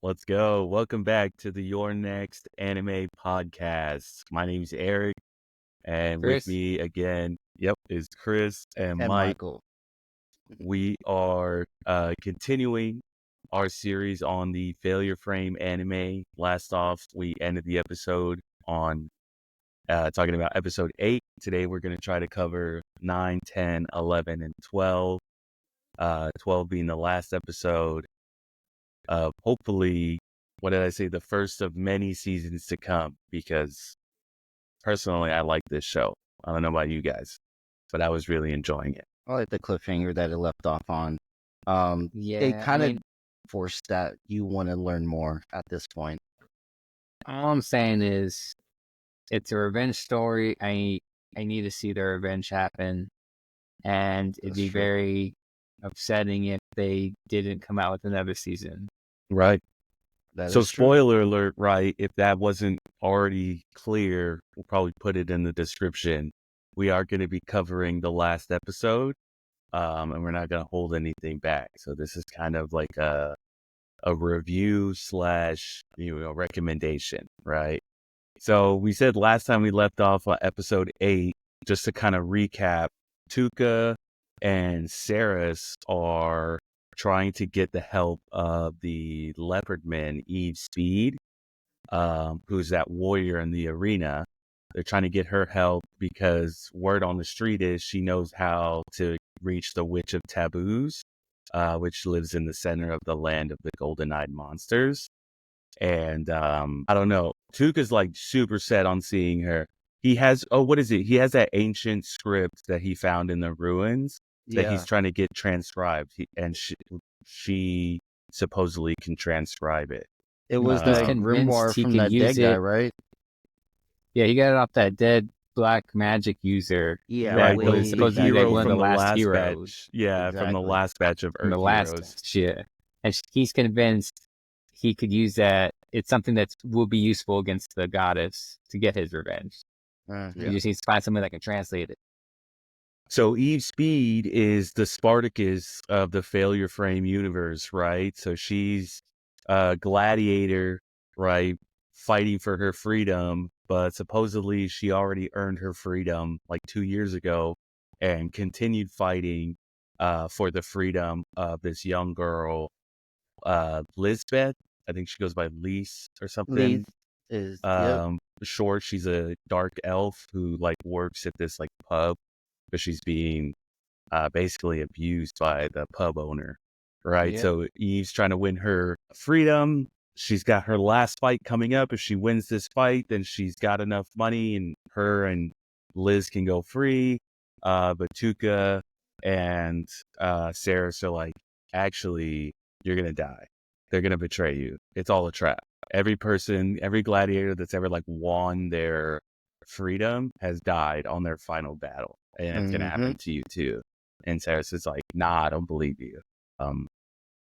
Let's go. Welcome back to the Your Next Anime Podcast. My name's Eric, and with Chris? me again, is Chris and And Mike. Michael. We are continuing our series on the Failure Frame anime. Last off, we ended the episode on talking about episode 8. Today, we're going to try to cover 9, 10, 11, and 12. 12 being the last episode. Hopefully, what did I say? The first of many seasons to come, because personally, I like this show. I don't know about you guys, but I was really enjoying it. I like the cliffhanger that it left off on. Yeah, It kind of forced that you want to learn more at this point. all I'm saying is it's a revenge story. I need to see the revenge happen, and it'd That's be true. very upsetting if they didn't come out with another season. Right. That So is true. spoiler alert, right? If that wasn't already clear, we'll probably put it in the description. We are going to be covering the last episode, and we're not going to hold anything back. So this is kind of like a review / recommendation, right? So we said last time we left off on episode 8, just to kind of recap, Tuca and Saris are trying to get the help of the Leopardman, Eve Speed, who's that warrior in the arena. They're trying to get her help because word on the street is she knows how to reach the Witch of Taboos, which lives in the center of the land of the golden-eyed monsters. And I don't know. Tuca's like super set on seeing her. He has, what is it? He has that ancient script that he found in the ruins that he's trying to get transcribed. And she supposedly can transcribe it. It was He's the convinced grimoire he from could that use dead guy, it. right? Yeah, he got it off that dead black magic user. Yeah, that Right, was supposedly like one of the last heroes. batch. Yeah, from the Exactly. last batch of From Earth the last heroes. batch, yeah. And he's convinced he could use that. It's something that will be useful against the goddess to get his revenge. He just needs to find someone that can translate it. So Eve Speed is the Spartacus of the Failure Frame universe, right? So she's a gladiator, right? Fighting for her freedom, but supposedly she already earned her freedom like 2 years ago and continued fighting for the freedom of this young girl, Lisbeth. I think she goes by Lise or something. Leith is Short, she's a dark elf who like works at this like pub, but she's being basically abused by the pub owner, right? Yep. So Eve's trying to win her freedom. She's got her last fight coming up. If she wins this fight, then she's got enough money and her and Liz can go free. But Tuca and Saris are like, actually, you're going to die. They're going to betray you. It's all a trap. Every person, every gladiator that's ever like won their freedom has died on their final battle. And it's going to happen to you too. And Saris is like, nah, I don't believe you. And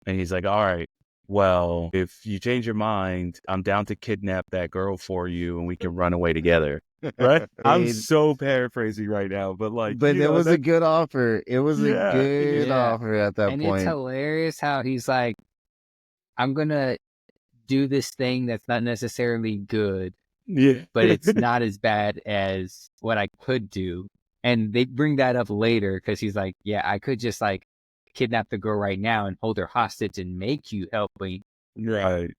he's like, all right, well, if you change your mind, I'm down to kidnap that girl for you and we can run away together. Right? I'm so paraphrasing right now, but like, but it was a good offer. It was a good offer at that and point. it's hilarious how he's like, I'm going to do this thing that's not necessarily good, but it's not as bad as what I could do. And they bring that up later because he's like, yeah, I could just like kidnap the girl right now and hold her hostage and make you help me. Right.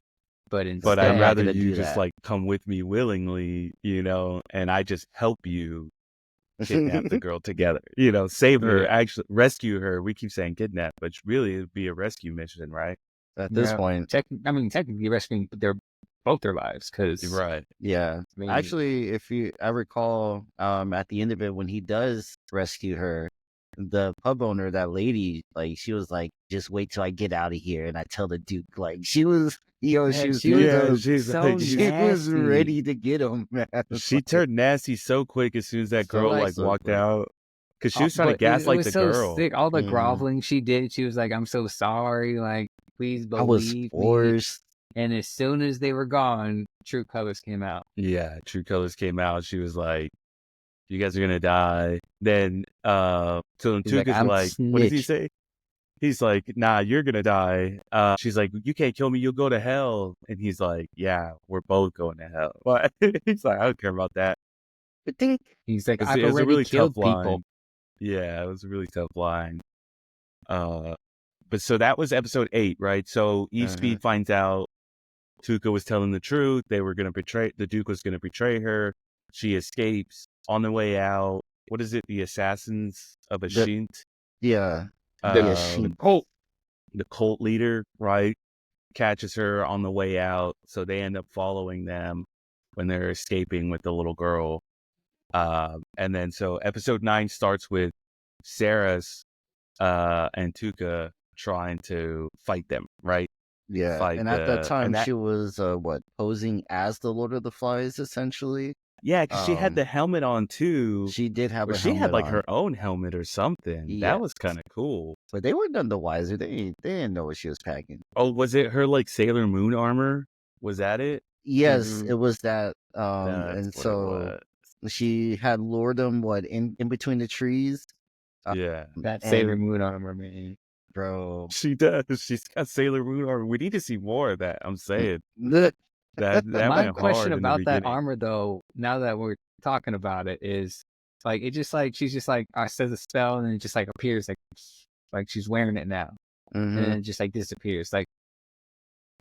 But instead, But I'd rather gonna you do just that. like come with me willingly, and I just help you kidnap the girl together, save her, Yeah. actually rescue her. We keep saying kidnap, but really it'd be a rescue mission, right? At this point. technically rescuing both their lives because Right. Yeah. I mean, Actually, I recall, at the end of it, when he does rescue her, the pub owner, that lady, like, she was like, just wait till I get out of here and I tell the Duke. Like, she was, she was ready to get him, man. She turned nasty so quick as soon as that girl walked out, because she was trying to it gaslight was the so girl. sick. All the Mhm. groveling she did, she was like, I'm so sorry, like, please I was believe me. forced. And as soon as they were gone, True Colors came out. Yeah, True Colors came out. She was like, you guys are gonna die. Then He's like, Tuca's "I'm like, what does he snitch." say? he's like, nah, you're gonna die. She's like, you can't kill me, you'll go to hell. And he's like, yeah, we're both going to hell. But he's like, I don't care about that. He's like, It I've was a already really killed tough people. line. Yeah, it was a really tough line. But so that was episode 8, right? So Eastspeed finds out Tuca was telling the truth. They were going to betray, the Duke was going to betray her. She escapes. On the way out, what is it? The assassins of Ashint? Yeah. The cult leader, right? Catches her on the way out. So they end up following them when they're escaping with the little girl. And then so episode 9 starts with Sarah's and Tuca trying to fight them, right? Yeah, Fight and at that time, and she was posing as the Lord of the Flies, essentially. yeah, because she had the helmet on too. She did have Or a she helmet had like on. her own helmet or something. Yeah. That was kind of cool. But they were none the wiser. They didn't know what she was packing. Oh, was it her like Sailor Moon armor? Was that it? Yes, it was that. That's And what it so was. she had lured him in between the trees. Yeah, That Sailor Moon armor, man. Bro. she does. She's got Sailor Moon armor. We need to see more of that. I'm saying Look, that My went question hard about in the that beginning. armor, though, now that we're talking about it, is like it just like she's just like I says a spell and it just like appears like she's wearing it now, and then it just like disappears. Like,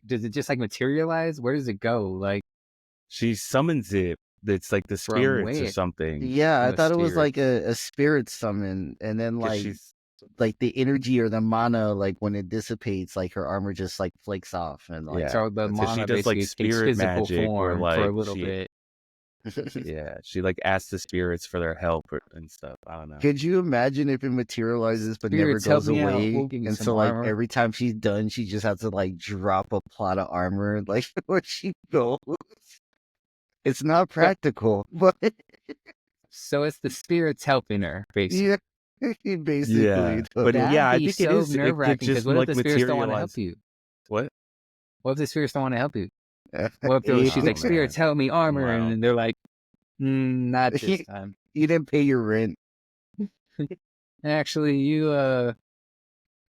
does it just like materialize? Where does it go? Like, She summons it. It's like the spirits or where? something. Yeah, I The thought it was like spirits. a spirit summon, and then 'Cause like she's the energy or the mana, like when it dissipates, like her armor just like flakes off, and like Yeah. so the So she mana does like basically takes spirit physical magic where form like for a little bit. yeah, she like asks the spirits for their help and stuff. I don't know. Could you imagine if it materializes but never Spirits, help goes me out. away? We'll give you And some so like armor. every time she's done, she just has to like drop a plot of armor like where she goes. It's not practical, but So it's the spirits helping her, basically. yeah, basically. Yeah, but totally. yeah, I That'd be think it so is. It nerve-wracking because just what if like the spirits don't want to help materialize. you? What? What if the spirits don't want to help you? What if Oh, she's like, spirits, man. help me, armor, Wow. and they're like, not this time. You didn't pay your rent. Actually, you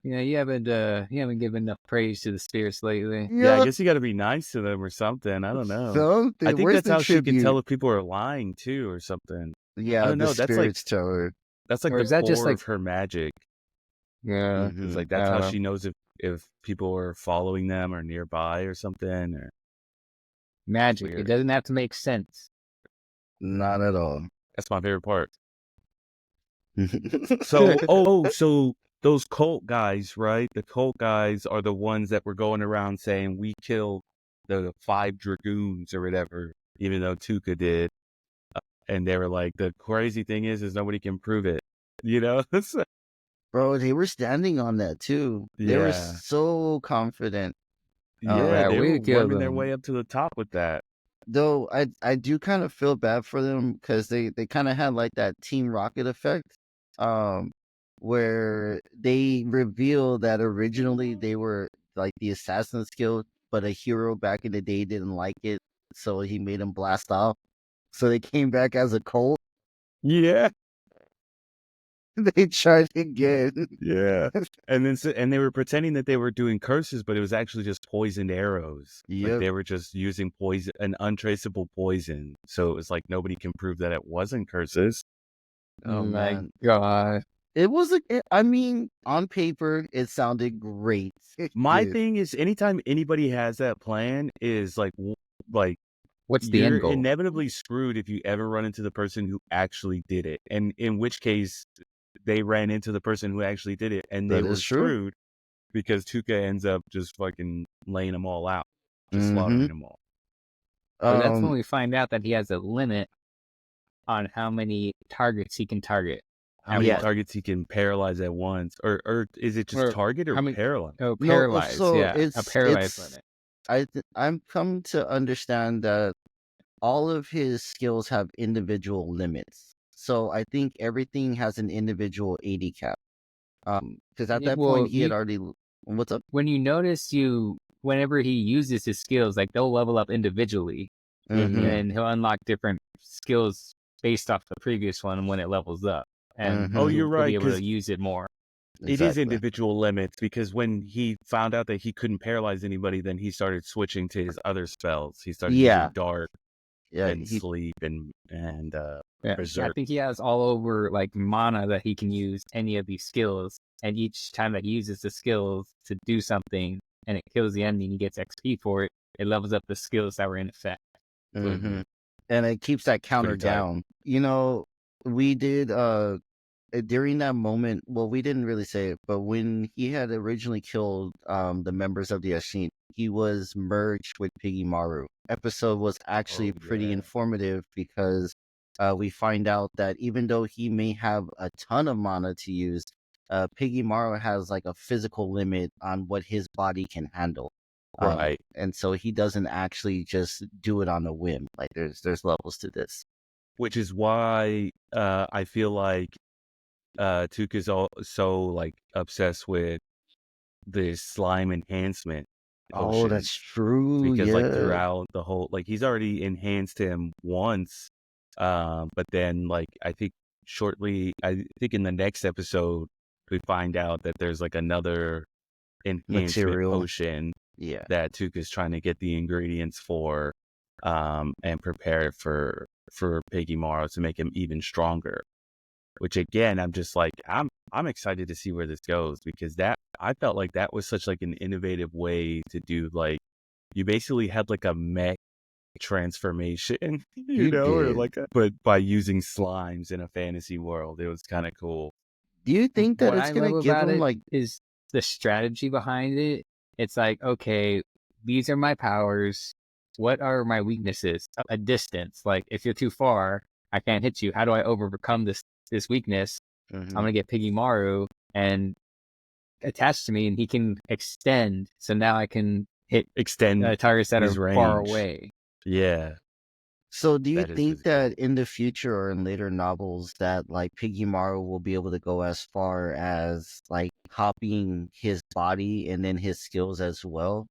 haven't given enough praise to the spirits lately. Yeah, I guess you got to be nice to them or something. I don't know. Something. I think Where's that's the how she can tribute? tell if people are lying too or something. Yeah, I don't know. the That's like spirits tell her. that's like Or the is that just core like of her magic. yeah? It's like I that's don't how know. she knows if people are following them or nearby or something. Or Magic. weird. It doesn't have to make sense. Not at all. That's my favorite part. So, so those cult guys, right? The cult guys are the ones that were going around saying we killed the 5 dragoons or whatever, even though Tuca did. And they were like, the crazy thing is nobody can prove it. You know? Bro, they were standing on that too. They were Yeah. so confident. Yeah, they we were killed worming their them. way up to the top with that. Though I do kind of feel bad for them because they kind of had like that Team Rocket effect, where they reveal that originally they were like the Assassin's Guild, but a hero back in the day didn't like it, so he made them blast off. So they came back as a cult. Yeah. They tried again. Yeah. And they were pretending that they were doing curses, but it was actually just poisoned arrows. Like Yep. they were just using poison, an untraceable poison. So it was like nobody can prove that it wasn't curses. Oh my man, God. it was I mean, on paper it sounded great. My Dude. thing is, anytime anybody has that plan, is like What's the you're end goal? inevitably screwed if you ever run into the person who actually did it, and in which case they ran into the person who actually did it, and they That were is true. screwed because Tuca ends up just fucking laying them all out, just slaughtering them all. But that's when we find out that he has a limit on how many targets he can target. How many targets he can paralyze at once, or is it just target or how many- paralyze? Oh, No, paralyzed. so Yeah, a it's- paralyzed it's- limit. I'm come to understand that all of his skills have individual limits. So I think everything has an individual 80 cap. Because at Yeah, that well, point he had already. What's up? When you notice whenever he uses his skills, like they'll level up individually, and he'll unlock different skills based off the previous one when it levels up, and Oh, you're he'll right, be able to 'cause use it more. It is Exactly. individual limits, because when he found out that he couldn't paralyze anybody, then he started switching to his other spells. He started Yeah. using dark Yeah. and sleep and Yeah, I berserk. think he has all over like mana that he can use any of these skills, and each time that he uses the skills to do something and it kills the enemy and he gets XP for it, it levels up the skills that were in effect. Mm-hmm. And it keeps that counter down. You know, we did during that moment, well, we didn't really say it, but when he had originally killed the members of the Ashin, he was merged with Piggy Maru. Episode was actually pretty informative because we find out that even though he may have a ton of mana to use, Piggy Maru has like a physical limit on what his body can handle. Right. And so he doesn't actually just do it on a whim. Like there's levels to this. Which is why I feel like Tuca's so like obsessed with this slime enhancement Oh, potion, that's true. because Yeah. like throughout the whole, like he's already enhanced him once, but then like I think in the next episode we find out that there's like another enhancement Material. potion Yeah. that Tuca's trying to get the ingredients for, and prepare it for Piggy Maru to make him even stronger. Which again, I'm just like, I'm excited to see where this goes, because I felt like that was such like an innovative way to do, like, you basically had like a mech transformation, You or did. like, but by using slimes in a fantasy world, it was kind of cool. Do you think that What it's I gonna love give about him it like is the strategy behind it. It's like, okay, these are my powers. What are my weaknesses? A distance. Like if you're too far, I can't hit you. How do I overcome this weakness? I'm gonna get Piggy Maru and attach to me, and he can extend. So now I can hit Extend targets that are his far range. away. Yeah. So do you That is think really cool. that in the future or in later novels that like Piggy Maru will be able to go as far as like copying his body and then his skills as well?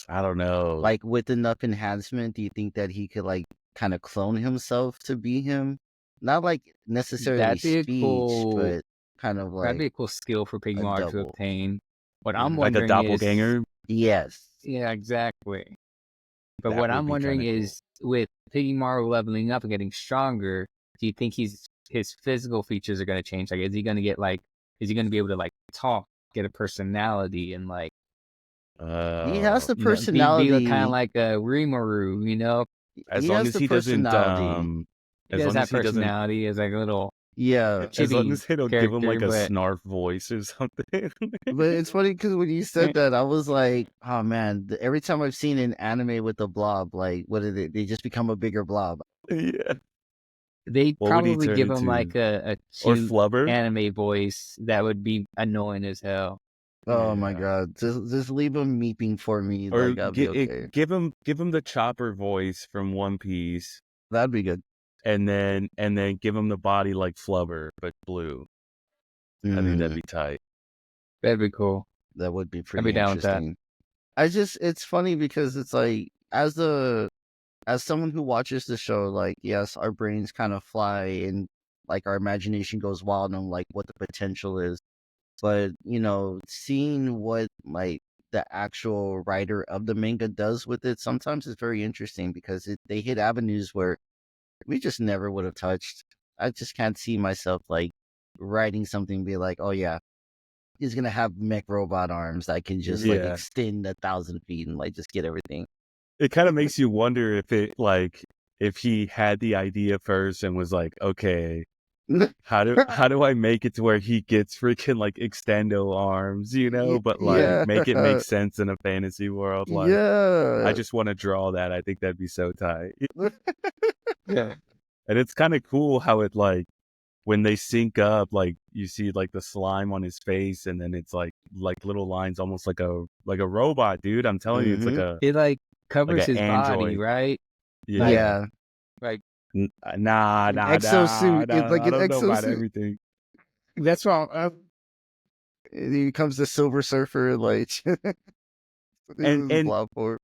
I don't know. Like with enough enhancement, do you think that he could like kind of clone himself to be him? Not like necessarily That'd be a speech, but kind of that'd like be a cool skill for Piggy a Maru to double. obtain. What I'm Like a wondering is, doppelganger. Yes. yeah, exactly. But That what would I'm be wondering kinda is, with Piggy Maru leveling up and getting stronger, do you think his physical features are going to change? Like, is he going to get like, is he going to be able to like talk, get a personality, and like, He has the be kind of personality. like a Rimuru, as He long has as the he doesn't, personality. He as does long as have he doesn't, personality as like a little Yeah. as long chibi as they don't give him character, like a but snarf voice or something. But it's funny because when you said that, I was like, oh man, every time I've seen an anime with a blob, like, what is it? They just become a bigger blob. Yeah. they What would he probably turn give him into? like a Or cute Flubber? anime voice that would be annoying as hell. Oh my Yeah. god. Just leave him meeping for me. Or Like, I'll be okay. give him the Chopper voice from One Piece, That'd be good. and then give him the body like Flubber but blue. I think that'd be tight. That'd be cool. That would be I'd pretty be down with that. interesting. It's funny because it's like, as someone who watches the show, like, yes, our brains kind of fly and like our imagination goes wild on like what the potential is. But, seeing what like the actual writer of the manga does with it sometimes is very interesting because they hit avenues where we just never would have touched. I just can't see myself like writing something be like, oh yeah, he's gonna have mech robot arms that can just like Yeah. extend 1,000 feet and like just get everything. It kind of makes you wonder if he had the idea first and was like, okay, how do I make it to where he gets freaking like extendo arms, but like Yeah. make it make sense in a fantasy world. Like, Yeah. I just want to draw that. I think that'd be so tight. Yeah. And it's kind of cool how it like, when they sync up, like you see like the slime on his face, and then it's like little lines, almost like a robot, dude. I'm telling you, it's like a It like covers an his body, android. right? Yeah. Like Nah, Exosuit. It's like I an don't know about exosuit. everything. that's wrong. He becomes the Silver Surfer, like, And blob form.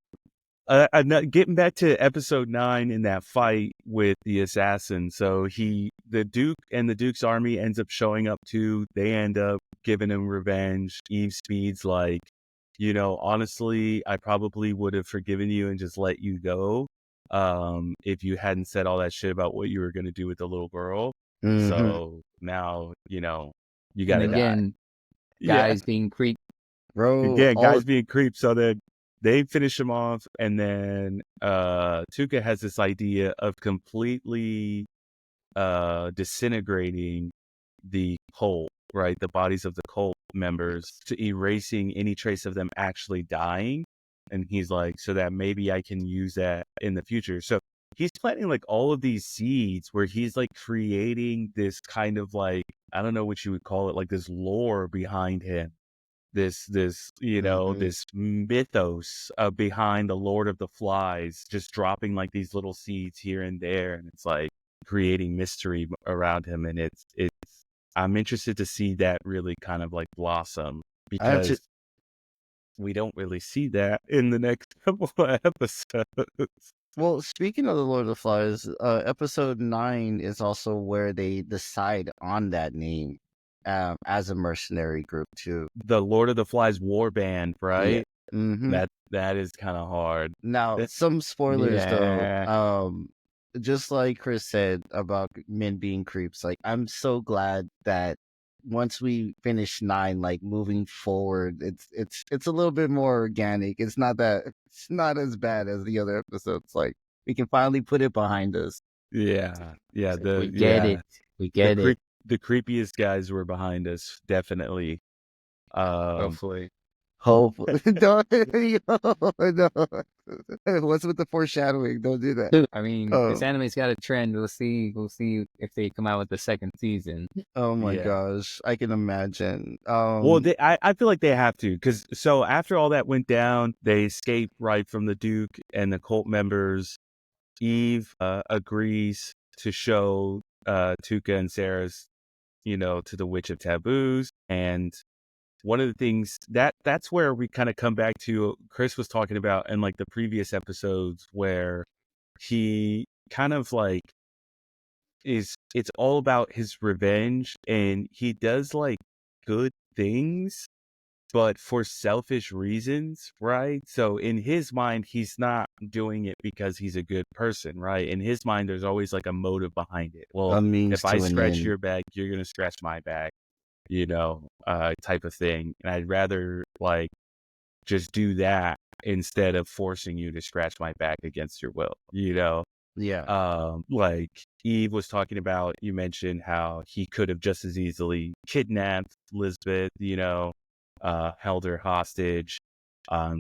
getting back to episode 9 in that fight with the assassin, so the Duke and the Duke's army ends up showing up too. They end up giving him revenge. Eve Speed's like, honestly, I probably would have forgiven you and just let you go if you hadn't said all that shit about what you were going to do with the little girl. So now, you got to die. Again, guys being creep. Bro, Again, guys being creeps. So then they finish him off, and then Tuca has this idea of completely disintegrating the cult, right? The bodies of the cult members, to erasing any trace of them actually dying. And he's like, so that maybe I can use that in the future. So he's planting like all of these seeds where he's like creating this kind of like, I don't know what you would call it, like this lore behind him. This this mythos behind the Lord of the Flies, just dropping like these little seeds here and there, and it's like creating mystery around him. And it's I'm interested to see that really kind of like blossom, because we don't really see that in the next couple of episodes. Well, speaking of the Lord of the Flies, episode 9 is also where they decide on that name as a mercenary group too. The Lord of the Flies war band, right? Yeah. Mm-hmm. That is kind of hard. Now, some spoilers though. Just like Chris said about men being creeps, like I'm so glad that once we finish 9, like moving forward, it's a little bit more organic. It's not as bad as the other episodes. Like we can finally put it behind us. Yeah. We get it. We get it. The creepiest guys were behind us, definitely. Hopefully. Hopefully. No. What's with the foreshadowing? Don't do that. I mean, this anime's got a trend. We'll see if they come out with the second season. Oh my gosh, I can imagine. Well, I feel like they have to, because so after all that went down, they escaped right from the Duke and the cult members. Eve agrees to show Tuca and Sarah's, to the Witch of Taboos. And one of the things that's where we kind of come back to, Chris was talking about in like the previous episodes, where he kind of like it's all about his revenge, and he does like good things, but for selfish reasons, right? So in his mind, he's not doing it because he's a good person, right? In his mind, there's always like a motive behind it. Well, if I scratch your back, you're going to scratch my back, type of thing. And I'd rather like just do that instead of forcing you to scratch my back against your will, Yeah. Like Eve was talking about, you mentioned how he could have just as easily kidnapped Lisbeth, held her hostage,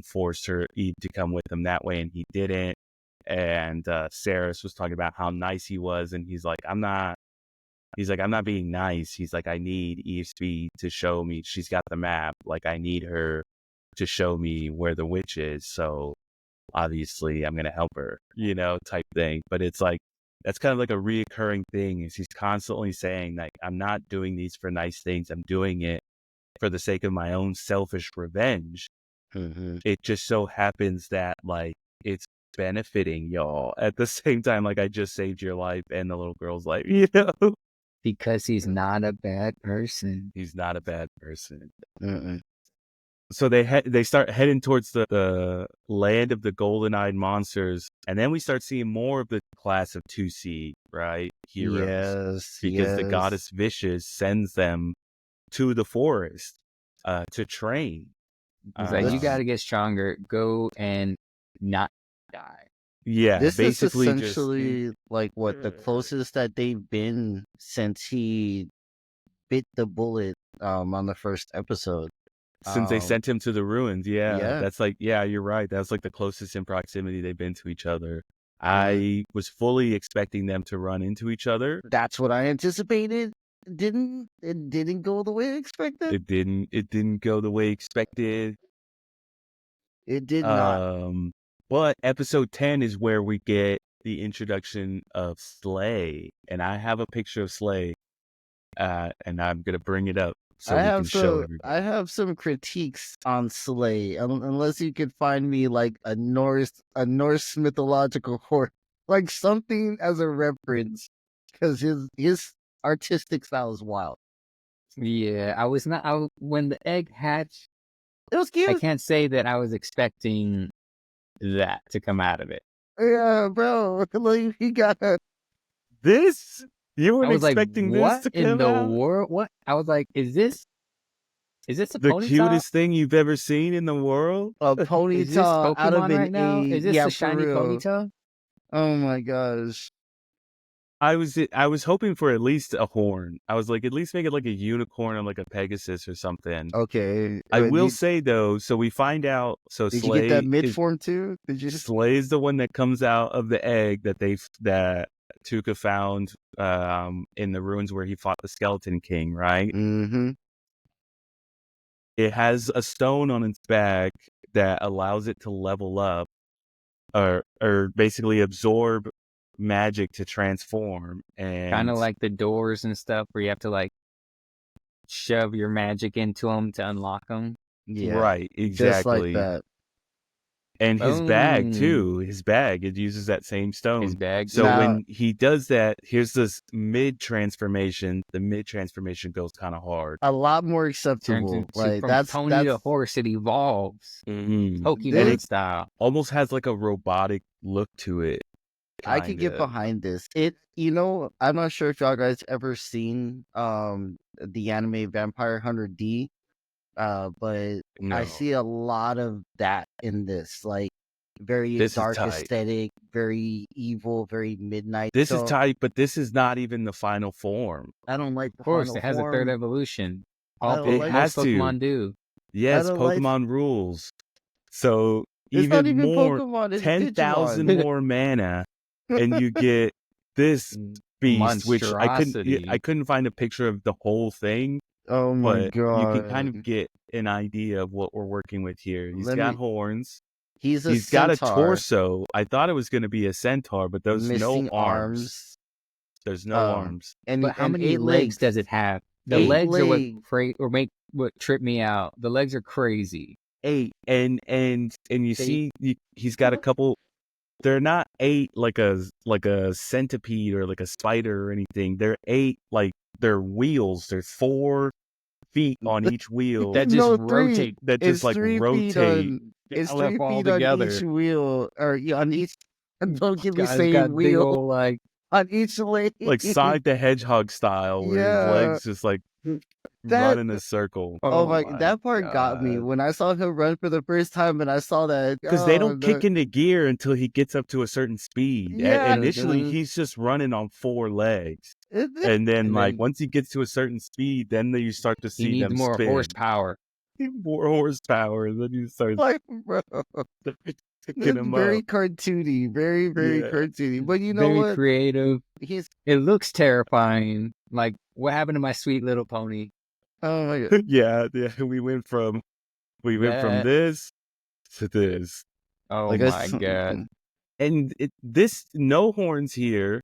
forced Eve to come with him that way, and he didn't. And Saris was talking about how nice he was, and he's like, I'm not being nice. He's like, I need Eve Speed to show me. She's got the map. Like, I need her to show me where the witch is. So obviously I'm going to help her, type thing. But it's like, that's kind of like a reoccurring thing, is he's constantly saying, like, I'm not doing these for nice things. I'm doing it for the sake of my own selfish revenge. Mm-hmm. It just so happens that like it's benefiting y'all at the same time. Like, I just saved your life and the little girl's life, because he's not a bad person. He's not a bad person. Mm-mm. So they start heading towards the land of the golden-eyed monsters, and then we start seeing more of the class of 2C, right? Heroes. Yes, because the goddess Vicious sends them to the forest to train. He's like, you got to get stronger. Go and not die. Yeah, this basically is essentially like what the closest that they've been since he bit the bullet on the first episode. Since they sent him to the ruins, Yeah. That's like, you're right. That's like the closest in proximity they've been to each other. I was fully expecting them to run into each other. That's what I anticipated. It didn't go the way I expected. It didn't go the way expected. It did not. But episode 10 is where we get the introduction of Slei, and I have a picture of Slei, and I'm gonna bring it up so we can show everybody. I have some critiques on Slei, unless you could find me like a Norse mythological horse, like something as a reference, because his artistic style is wild. Yeah, I was not. When the egg hatched, It was I cute. can't say that I was expecting that to come out of it. Yeah, bro. Like, he got a... This? You I weren't was like, expecting this "What to in come the out? world? What?" I was like, "Is this a The ponytail? cutest thing you've ever seen in the world? a Is this ponytail out of Pokemon an right A. now? Is this Yeah, a for shiny real. ponytail?" Oh my gosh. I was hoping for at least a horn. I was like, at least make it like a unicorn or like a Pegasus or something. Okay. I will say though, so we find out. So Did you get that Slei mid is form too? Did you? Slei is the one that comes out of the egg that Tuca found in the ruins where he fought the Skeleton King. Right? Mm-hmm. It has a stone on its back that allows it to level up, or basically absorb magic to transform. Kind And of like the doors and stuff, where you have to like shove your magic into them to unlock them. Yeah. right, Just like exactly. that. And his bag Boom. too. His bag, it uses that same stone. His bag. So Now- when he does that, here's this mid transformation. The mid transformation goes kind of hard. A lot more Turns acceptable. into Like from that's pony to horse. It evolves, Mm-hmm. Pokemon This- style. Almost has like a robotic look to it. I could get kinda. behind this. I'm not sure if y'all guys ever seen the anime Vampire Hunter D. But No. I see a lot of that in this. Like very This is dark tight. aesthetic, very evil, very midnight. This So is tight, but this is not even the final form. I don't like the Of course, final it has a third form. evolution. I All don't like- It has most to. Pokemon do. Yes, don't like- Pokemon rules. So It's not even even more, Pokemon, it's 10,000 Digimon. more mana, and you get this beast, which Monstrosity. I couldn't find a picture of the whole thing, Oh my but god. you can kind of get an idea of what we're working with here. He's Let got me- horns. He's He's got a centaur, torso. I thought it was going to be a centaur, but there's missing no arms. There's no Um, arms. And But how and many 8 legs does it have? The 8 legs are legs. what trip me out. The legs are crazy. 8, and you see he's got a couple. They're not 8 like a centipede or like a spider or anything. They're 8 like they're wheels. There's 4 feet on each wheel That just No, 3. rotate. that It's just like 3 feet rotate. on. It's Gallop 3 all feet on together. each wheel, or on each. Don't get me Guys saying got big wheel old like on each leg. Like Sonic the Hedgehog style, where Yeah. his legs just like That- run in a circle. Oh my! That part got me God. when I saw him run for the first time, and I saw that Because they don't kick into gear until he gets up to a certain speed. Yeah, Initially, dude. he's just running on 4 legs. It, And then, And like, then- once he gets to a certain speed, then you start to He see needs them more spin. horsepower. More horsepower. And then you start like, bro, picking it's him very up. cartoony, very Yeah. cartoony. But you know Very what? creative. He's It looks terrifying. Like, what happened to my sweet little pony? oh my god. Yeah. We went from That- this to this. Oh Like, my god. And no horns here,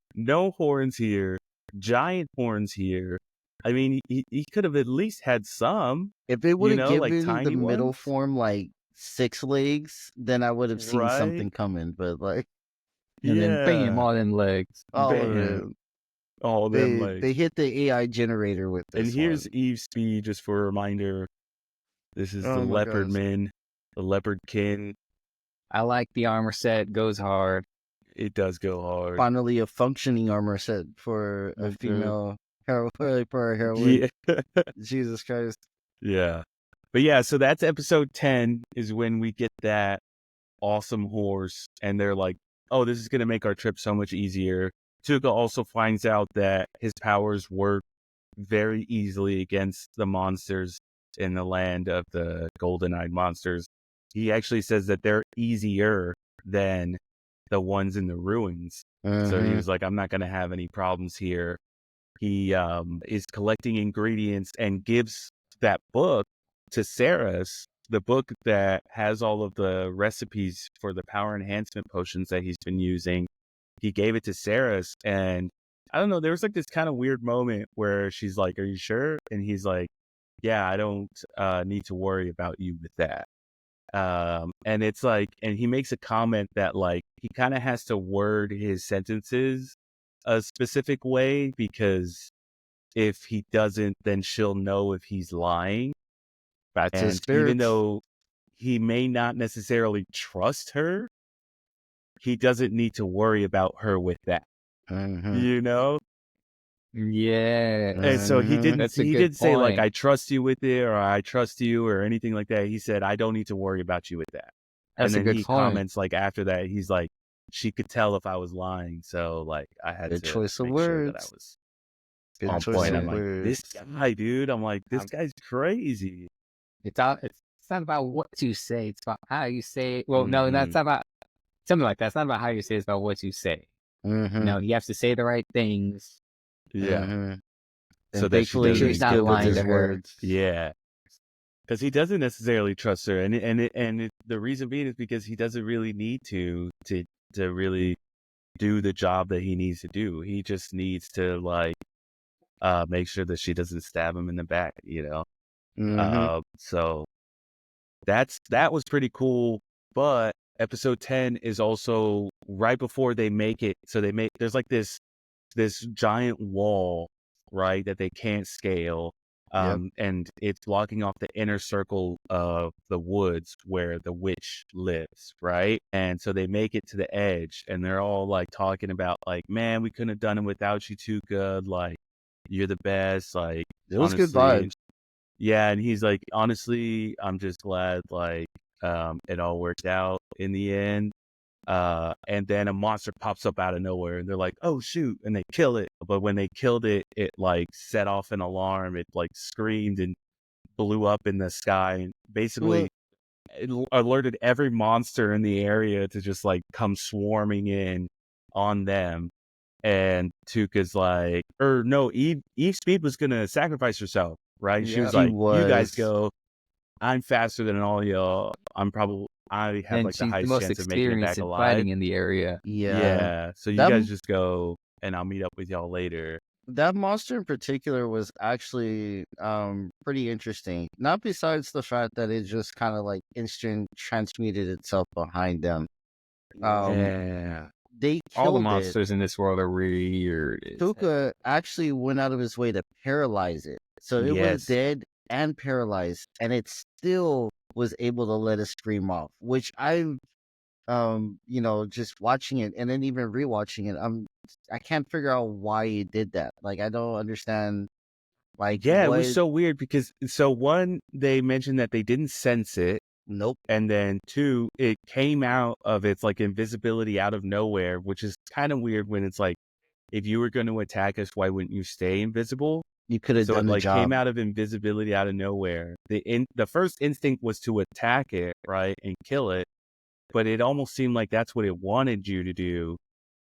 giant horns here. I mean, he could have at least had some. If it would have like given the tiny middle ones? form like 6 legs, then I would have seen Right? something coming. But like, And then bam, all them legs. all of Bam. it. All them legs. They hit the AI generator with this. And here's one. Eve's speed, just for a reminder. This is Oh the my leopard gosh. man, the leopard kin. I like the armor set. Goes hard. It does go hard. finally a functioning armor set for a Mhm. female hero for a heroine. Yeah. Jesus Christ. Yeah. But yeah, so that's episode 10 is when we get that awesome horse, and they're like, oh, this is going to make our trip so much easier. Tuca also finds out that his powers work very easily against the monsters in the land of the golden-eyed monsters. He actually says that they're easier than the ones in the ruins. So he Mhm. was like, I'm not going to have any problems here. He is collecting ingredients and gives that book to Saras, the book that has all of the recipes for the power enhancement potions that he's been using. He gave it to Saras, and I don't know, there was like this kind of weird moment where she's like, are you sure? And he's like, yeah, I don't need to worry about you with that. And it's like, and he makes a comment that like he kind of has to word his sentences a specific way because if he doesn't, then she'll know if he's lying. That's his And spirit. even though he may not necessarily trust her, he doesn't need to worry about her with that. You know? Yeah. And so he That's a good didn't say like, point. I trust you with it, or I trust you, or anything like that. He said, I don't need to worry about you with that. That's And a then good he point. comments like after that, he's like, she could tell if I was lying. So like I had Good to choice of make sure that I words. was Good on choice point. of I'm like, this words. guy, dude. I'm like, this guy's crazy. It's not about what you say. It's about how you say it. Well, no, Mhm. that's not about something like that. It's not about how you say it. It's about what you say. Mm-hmm. No, you have to say the right things. Yeah. Mm-hmm. So And that she thankfully, sure he's he's doesn't. not good with lying his to her. words. Yeah. Because he doesn't necessarily trust her, and the reason being is because he doesn't really need to really do the job that he needs to do. He just needs to like make sure that she doesn't stab him in the back, you know. So that was pretty cool. But episode 10 is also right before they make it. So there's like this giant wall, right, that they can't scale. Yep. And it's blocking off the inner circle of the woods where the witch lives, right? And so they make it to the edge, and they're all like talking about like, man, we couldn't have done it without you, Tuca. Like, you're the best. Like, It was good honestly, vibes. yeah. And he's like, honestly, I'm just glad like it all worked out in the end. And then a monster pops up out of nowhere, and they're like, "Oh shoot!" and they kill it. But when they killed it, it like set off an alarm. It like screamed and blew up in the sky, and basically it alerted every monster in the area to just like come swarming in on them. And Tuca's like, or no, Eve Speed was gonna sacrifice herself, right? She was Yeah. She like, "You guys was. go. I'm faster than all y'all. I have And like the she's the highest most chance of making it experienced back in alive." fighting in the area. Yeah. Yeah, so you That guys just go, and I'll meet up with y'all later. that monster in particular was actually pretty interesting. Not besides the fact that it just kind of like instant transmuted itself behind them. Yeah. They All the killed it. monsters in this world are weird. Tuca actually went out of his way to paralyze it. So it was Yes. dead and paralyzed, and it still was able to let a scream off, which I've just watching it and then even rewatching it, I can't figure out why he did that. Like, I don't understand. Like, Yeah, it was what? so weird because so one, they mentioned that they didn't sense it, Nope. and then two, it came out of its like invisibility out of nowhere, which is kind of weird when it's like, if you were going to attack us, why wouldn't you stay invisible? You could have So done it the like came job. out of invisibility out of nowhere. The first instinct was to attack it, right, and kill it. But it almost seemed like that's what it wanted you to do,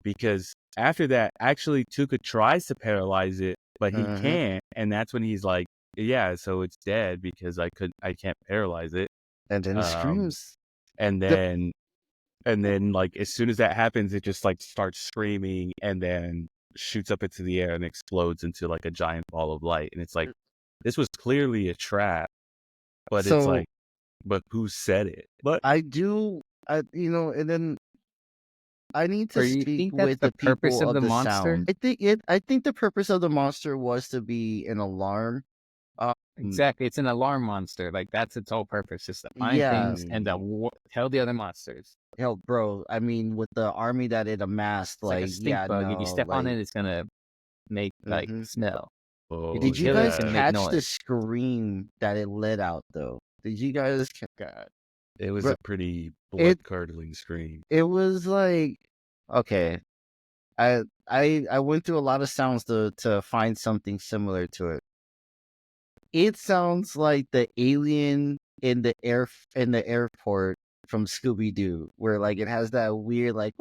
because after that, actually Tuca tries to paralyze it, but he can't, and that's when he's like, "Yeah, so it's dead because I can't paralyze it." And then he Um, screams. and then like as soon as that happens, it just like starts screaming and then shoots up into the air and explodes into like a giant ball of light. And it's like, this was clearly a trap, but it's So like, but who said it? But and then I need Or to you speak think that's with the the purpose people of of the the monster? sound. I think the purpose of the monster was to be an alarm. Exactly. It's an alarm monster. Like, that's its whole purpose, just to find Yeah. things and to tell the other monsters. Hell, bro. I mean, with the army that it amassed, It's like a stink bug. If you step on it, it's going to make, like, smell. oh, If you Did you kill it, it's guys going to make catch the noise. scream that it let out, though? Did you guys? God. it was Bro, a pretty blood curdling scream. it was like, okay. I went through a lot of sounds to find something similar to it. It sounds like the alien in the airport from Scooby Doo, where like it has that weird like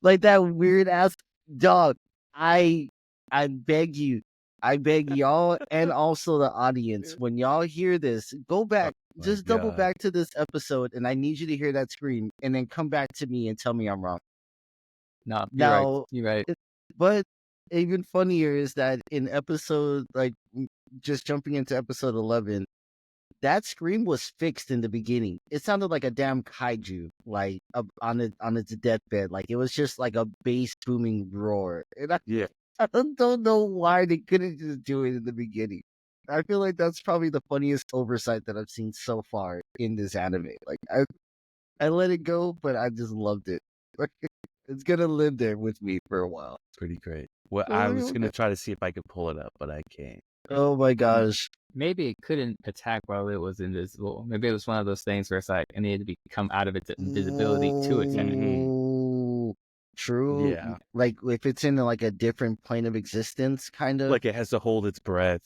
like that weird ass dog. I beg you, I beg y'all and also the audience, when y'all hear this, go back, My just double God. back to this episode, and I need you to hear that scream, and then come back to me and tell me I'm wrong. No, you're right. Now, You're right. but even funnier is that in episode, like, just jumping into episode 11, that scream was fixed in the beginning. It sounded like a damn kaiju, like on its deathbed. Like, it was just like a bass booming roar. And Yeah. I don't know why they couldn't just do it in the beginning. I feel like that's probably the funniest oversight that I've seen so far in this anime. Like I let it go, but I just loved it. It's gonna live there with me for a while. Pretty great. Well, I was gonna try to see if I could pull it up, but I can't. Oh my gosh. Maybe it couldn't attack while it was invisible. Maybe it was one of those things where it's like it needed to come out of its invisibility to attack. Ooh, true. Yeah. Like if it's in like a different plane of existence, kind of. Like it has to hold its breath.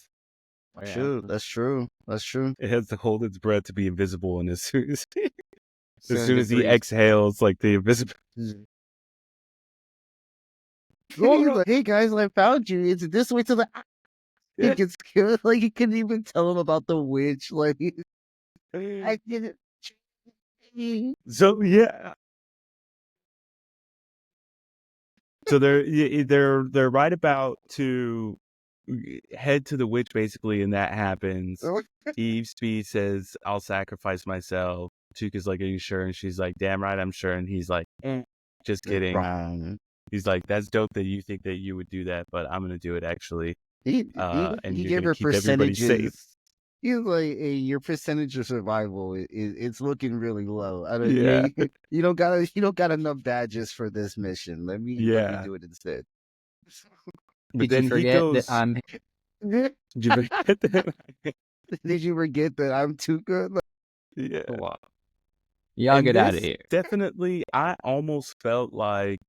True. That's true. That's true. It has to hold its breath to be invisible, and as soon as Soon he as it breathes. exhales, like the invisible. Hey guys, I found you. It's this way to the. Yeah. It gets killed. Like you couldn't even tell him about the witch. Like I didn't. So yeah. So they're right about to head to the witch basically, and that happens. Eve Speed says, "I'll sacrifice myself." Tuca's like, "Are you sure?" And she's like, "Damn right, I'm sure." And he's like, "Just kidding." He's like, "That's dope that you think that you would do that, but I'm gonna do it actually." And he you're gave gonna her keep everybody safe. percentages. He's like, hey, your percentage of survival it's looking really low. I don't. Yeah. You don't got enough badges for this mission. Let me do it instead. But Did then you he forget goes. that I'm? Did you forget that? Did you forget that I'm Tuca? Like, Yeah. Wow. Y'all get out of here. Definitely, I almost felt like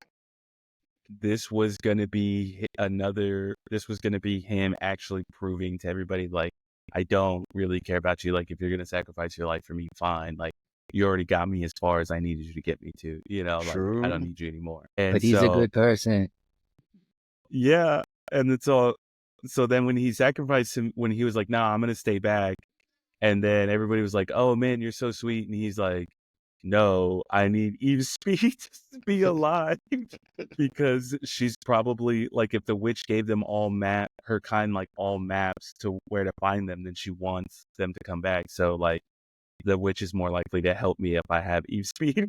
this was gonna be This was gonna be him actually proving to everybody, like, I don't really care about you. Like, if you're gonna sacrifice your life for me, fine. Like, you already got me as far as I needed you to get me to. You know, like I don't need you anymore. And But he's a good person. Yeah, and it's all. So then when he sacrificed him, when he was like, "Nah, I'm gonna stay back," and then everybody was like, "Oh man, you're so sweet," and he's like, "No, I need Eve's speed to be alive because she's probably like, if the witch gave them all her kind like all maps to where to find them, then she wants them to come back. So like, the witch is more likely to help me if I have Eve's speed."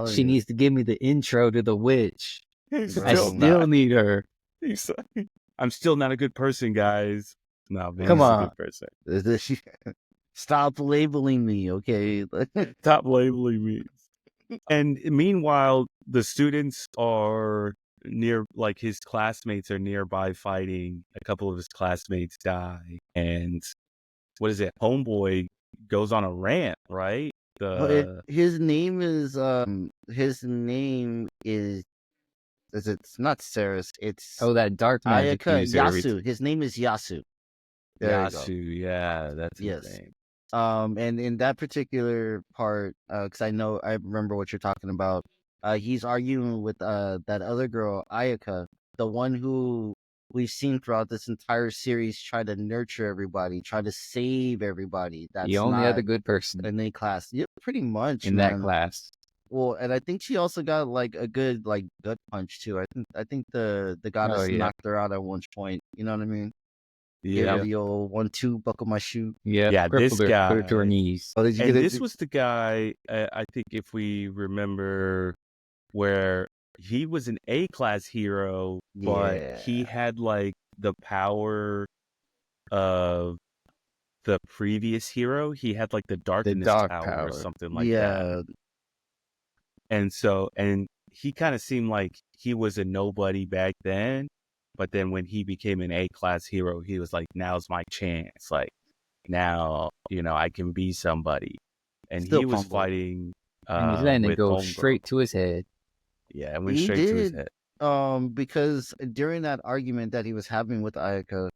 She needs to give me the intro to the witch. I Still still need her. He's like, I'm still not a good person, guys. No, man, Come he's on. a good person. Stop labeling me, okay? Stop labeling me. And meanwhile, the students are near, like his classmates are nearby fighting. A couple of his classmates die. And what is it? Homeboy goes on a rant, right? His name is it's not Ceres, it's that dark magic Ayaka user. Yasu. His name is Yasu. There Yasu, yeah, that's his name. And in that particular part, because I remember what you're talking about. He's arguing with that other girl, Ayaka, the one who we've seen throughout this entire series try to nurture everybody, try to save everybody. That's the only not other good person in a class. Yeah, pretty much in that class. Well, and I think she also got like a good like gut punch too. I think the goddess knocked her out at one point. You know what I mean? Yeah. The old 1-2 buckle my shoe. Yeah, this guy. Put her to her knees. Oh, did you get this was the guy, I think if we remember, where he was an A-class hero, but he had like the power of the previous hero. He had like the darkness power or something like that. And he kind of seemed like he was a nobody back then. But then when he became an A-class hero, he was like, now's my chance. Like, now, I can be somebody. And he was fighting and he's letting it go Homegirl. straight to his head. Yeah, it went straight to his head. Because during that argument that he was having with Ayaka,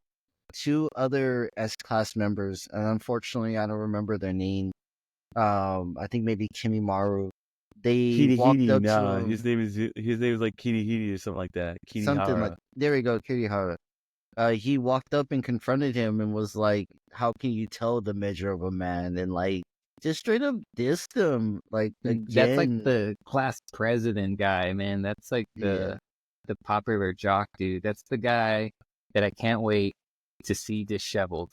2 other S-class members, and unfortunately I don't remember their name. I think maybe Kimimaru. They walked up to him. His name is like Kirihiri or something like that. Kirihara. Something like, there we go, Kirihara. He walked up and confronted him and was like, "How can you tell the measure of a man?" And like, just straight up dissed him. Like, again. That's like the class president guy, man. That's like the popular jock dude. That's the guy that I can't wait to see disheveled.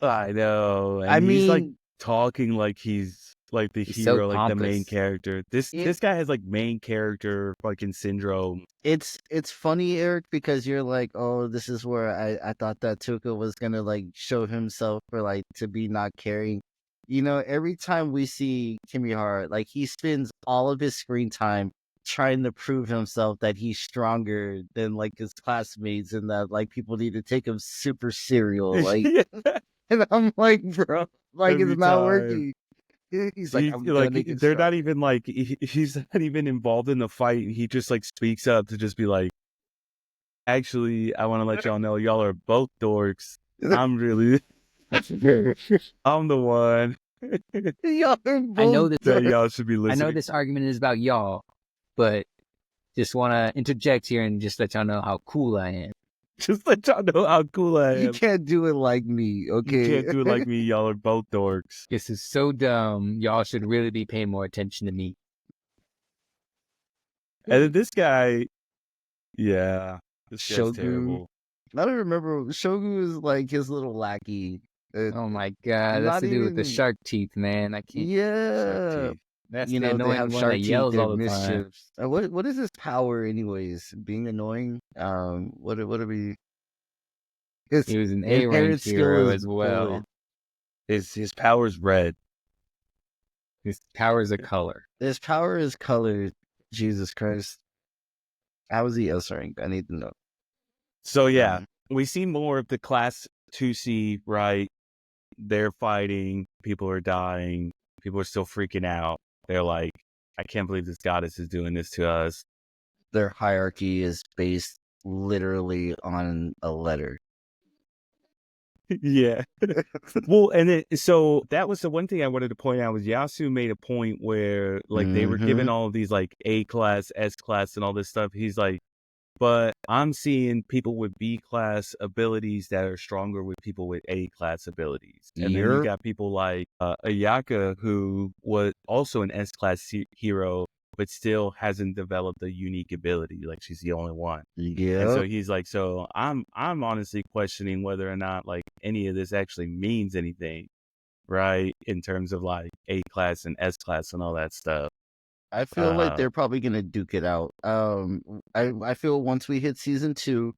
I know. And he's like talking like he's like the He's so hero, like the main pompous. character. This guy has like main character fucking syndrome. It's funny, Eric, because you're like, oh, this is where I thought that Tuca was gonna like show himself for like to be not caring. You know, every time we see Kimihara, like he spends all of his screen time trying to prove himself that he's stronger than like his classmates and that like people need to take him super serial. Like, Yeah, and I'm like, bro, like every it's not time. working. He's like, I'm gonna get they're stronger. not even like he's not even involved in the fight. He just like speaks up to just be like, actually, I want to let y'all know y'all are both dorks. I'm really, I'm the one Y'all are I know both this. that y'all should be I listening. know this argument is about y'all, but just want to interject here and just let y'all know how cool I am. Just let y'all know how cool I You am. can't do it like me, okay? You can't do it like me. Y'all are both dorks. This is so dumb. Y'all should really be paying more attention to me. And then this guy, yeah, this guy's Shogu. terrible. I don't remember. Shogu is like his little lackey. Oh my god, that's Not to do with the even- shark teeth, man. I can't. Yeah. Shark teeth. That's You the know, they annoying have one shark that teeth, yells they're all the time. mischiefs. What is his power anyways? Being annoying? What are we... His He was an inherent A-rank skill hero is as well. bullet. His power's red. His power's a color. His power is color. Jesus Christ. How is he S rank? I need to know. So yeah, we see more of the class 2C, right? They're fighting, people are dying, people are still freaking out. They're like, I can't believe this goddess is doing this to us. Their hierarchy is based literally on a letter. Yeah. Well, and so that was the one thing I wanted to point out was Yasu made a point where like they were given all of these like A class, S class, and all this stuff. He's like, but I'm seeing people with B class abilities that are stronger with people with A class abilities. And then you got people like Ayaka, who was also an S class hero, but still hasn't developed a unique ability. Like she's the only one. Yeah. And so he's like, so I'm honestly questioning whether or not like any of this actually means anything, right? In terms of like A class and S class and all that stuff. I feel like they're probably gonna duke it out. I feel once we hit season 2,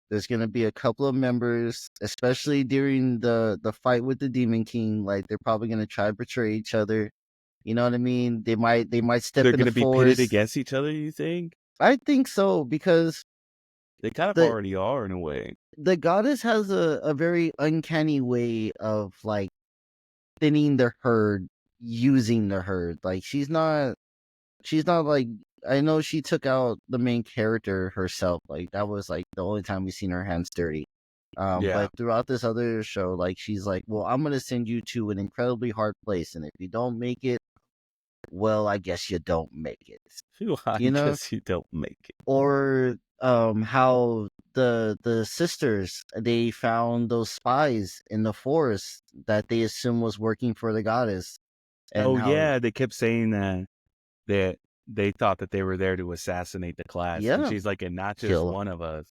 there's gonna be a couple of members, especially during the fight with the Demon King. Like they're probably gonna try to betray each other. You know what I mean? They might step They're in going the to be force. pitted against each other, you think? I think so, because They kind of already are in a way. the goddess has a very uncanny way of like thinning the herd, using the herd. Like she's not like, I know she took out the main character herself. Like that was like the only time we seen her hands dirty. But throughout this other show, like she's like, well, I'm gonna send you to an incredibly hard place, and if you don't make it, well, I guess you don't make it. I guess you don't make it. Or how the sisters, they found those spies in the forest that they assumed was working for the goddess. And yeah, they kept saying that they thought that they were there to assassinate the class. Yeah. And she's like, and not just one of us.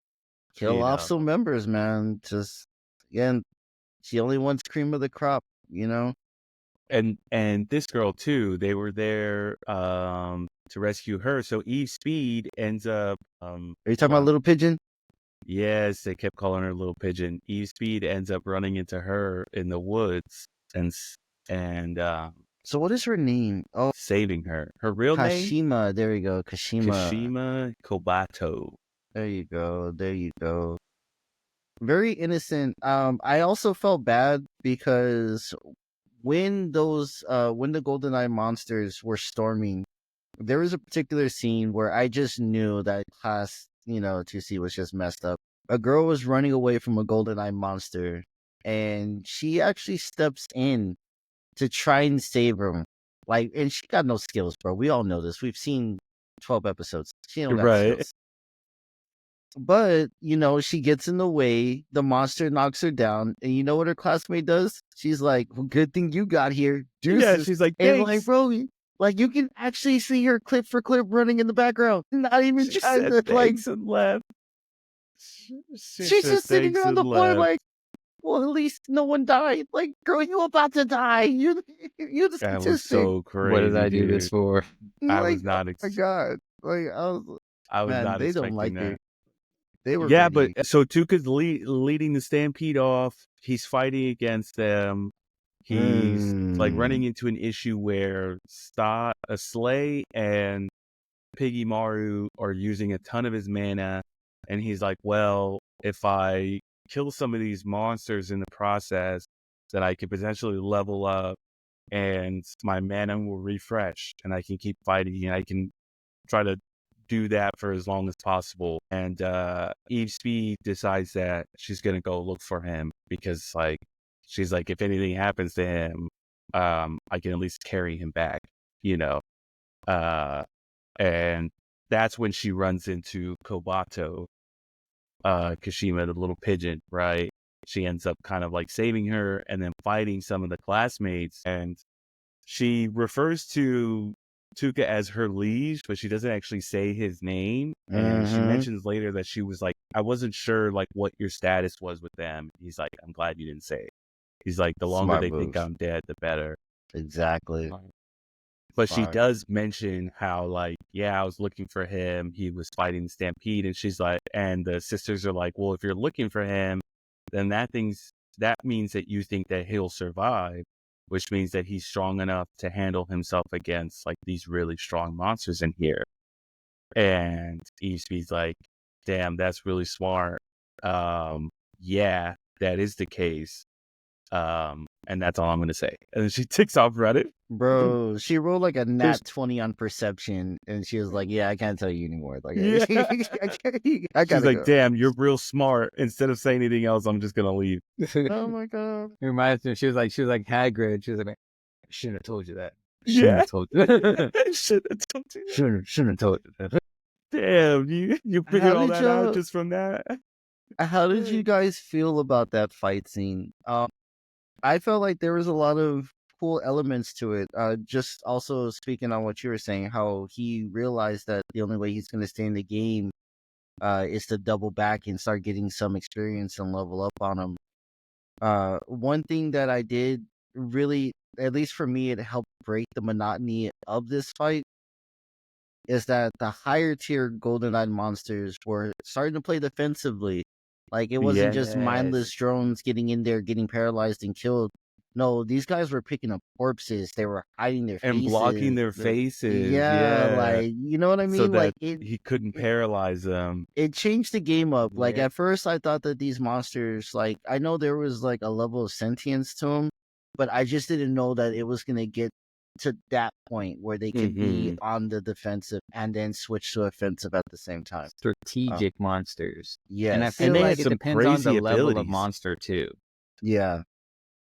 Kill off some members, man. Just, again, she only wants cream of the crop, you know? And this girl too, they were there to rescue her. So Eve Speed ends up Are you talking about Little Pigeon? Yes, they kept calling her Little Pigeon. Eve Speed ends up running into her in the woods and so what is her name? Oh, saving her. Her real name? Kashima. There you go. Kashima Kobato. There you go. Very innocent. I also felt bad because when the GoldenEye monsters were storming, there was a particular scene where I just knew that class, 2C was just messed up. A girl was running away from a GoldenEye monster, and she actually steps in to try and save him. Like, and she got no skills, bro. We all know this. We've seen 12 episodes. She don't got skills. But, she gets in the way, the monster knocks her down, and you know what her classmate does? She's like, well, good thing you got here. Deuces. Yeah, she's like, thanks. And like, bro, like you can actually see her clip for clip running in the background. Not even she trying said to like and left. She's just sitting on the floor like, well, at least no one died. Like, girl, you about to die. You're the That was statistic. so crazy. What did I do dude. this for? I Like, was not. oh my god. Like, I was man, not they don't expecting like that. it. They were Yeah, ready. but so Tuca's leading the stampede off. He's fighting against them. He's like running into an issue where Slei and Piggy Maru are using a ton of his mana, and he's like, well, if I kill some of these monsters in the process, then I could potentially level up and my mana will refresh and I can keep fighting and I can try to do that for as long as possible. And Eve Speed decides that she's gonna go look for him because like she's like, if anything happens to him, I can at least carry him back, you know. And that's when she runs into Kobato, Kashima, the little pigeon, right? She ends up kind of like saving her and then fighting some of the classmates. And she refers to Tuca as her liege, but she doesn't actually say his name. And she mentions later that she was like, I wasn't sure like what your status was with them. He's like, I'm glad you didn't say it. He's like, the longer Smart they move. think I'm dead, the better. Exactly. But she does mention how, like, yeah, I was looking for him. He was fighting the stampede. And she's like, and the sisters are like, well, if you're looking for him, then that means that you think that he'll survive, which means that he's strong enough to handle himself against like these really strong monsters in here. And Eve's like, damn, that's really smart. Yeah, that is the case. And that's all I'm going to say. And then she ticks off Reddit. Bro, she rolled like a nat 20 on perception, and she was like, yeah, I can't tell you anymore. Like, Yeah. I gotta She's like, go. damn, you're real smart. Instead of saying anything else, I'm just going to leave. Oh my god. It reminds me, she was like Hagrid. She was like, I shouldn't have told you that. Yeah. Have told you. Shouldn't have told you that. Shouldn't have told you that. Damn, you figured all that out y'all- just from that? How did you guys feel about that fight scene? I felt like there was a lot of cool elements to it. Just also speaking on what you were saying, how he realized that the only way he's going to stay in the game is to double back and start getting some experience and level up on him. One thing that I did really, at least for me, it helped break the monotony of this fight, is that the higher tier GoldenEye monsters were starting to play defensively. Like, it wasn't just mindless drones getting in there, getting paralyzed and killed. No, these guys were picking up corpses. They were hiding their faces. And blocking their faces. Yeah, like, you know what I mean? So that like he couldn't paralyze them. it changed the game up. Like, Yeah. at first I thought that these monsters, like, I know there was like a level of sentience to them, but I just didn't know that it was going to get to that point where they could be on the defensive and then switch to offensive at the same time. Strategic monsters. Yes. And I feel they like had it some depends on the crazy level of abilities. monster too. Yeah.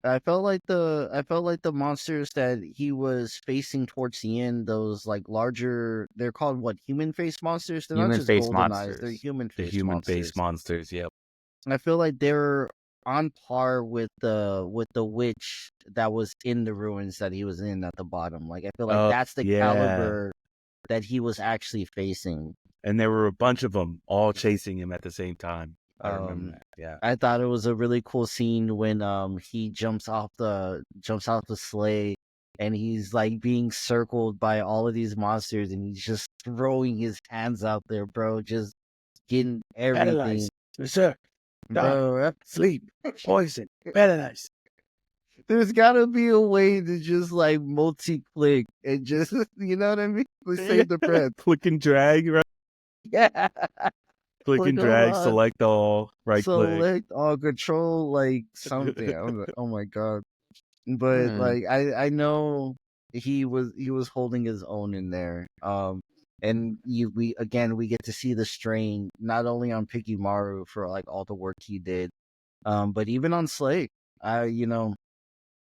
I felt like the monsters that he was facing towards the end, those like larger, they're called what, human face monsters? They're not just Human-faced golden eyes, monsters. they're human The face human-based monsters, yep. I feel like they're on par with the witch that was in the ruins that he was in at the bottom. Like, I feel like that's the caliber that he was actually facing. And there were a bunch of them all chasing him at the same time. I remember that. Yeah. I thought it was a really cool scene when he jumps off the sleigh and he's like being circled by all of these monsters and he's just throwing his hands out there, bro, just getting everything. Paralyzed, berserk, Bro, sleep, poison, paralyzed. there's gotta be a way to just like multi-click and just, you know what I mean? Like, save the breath. Click and drag, right? Yeah. Click and drag, select all, right click. Select all, control, like something. I was like, oh my god. But like I know he was holding his own in there. And we get to see the strain not only on Piggy Maru for like all the work he did, but even on Slei.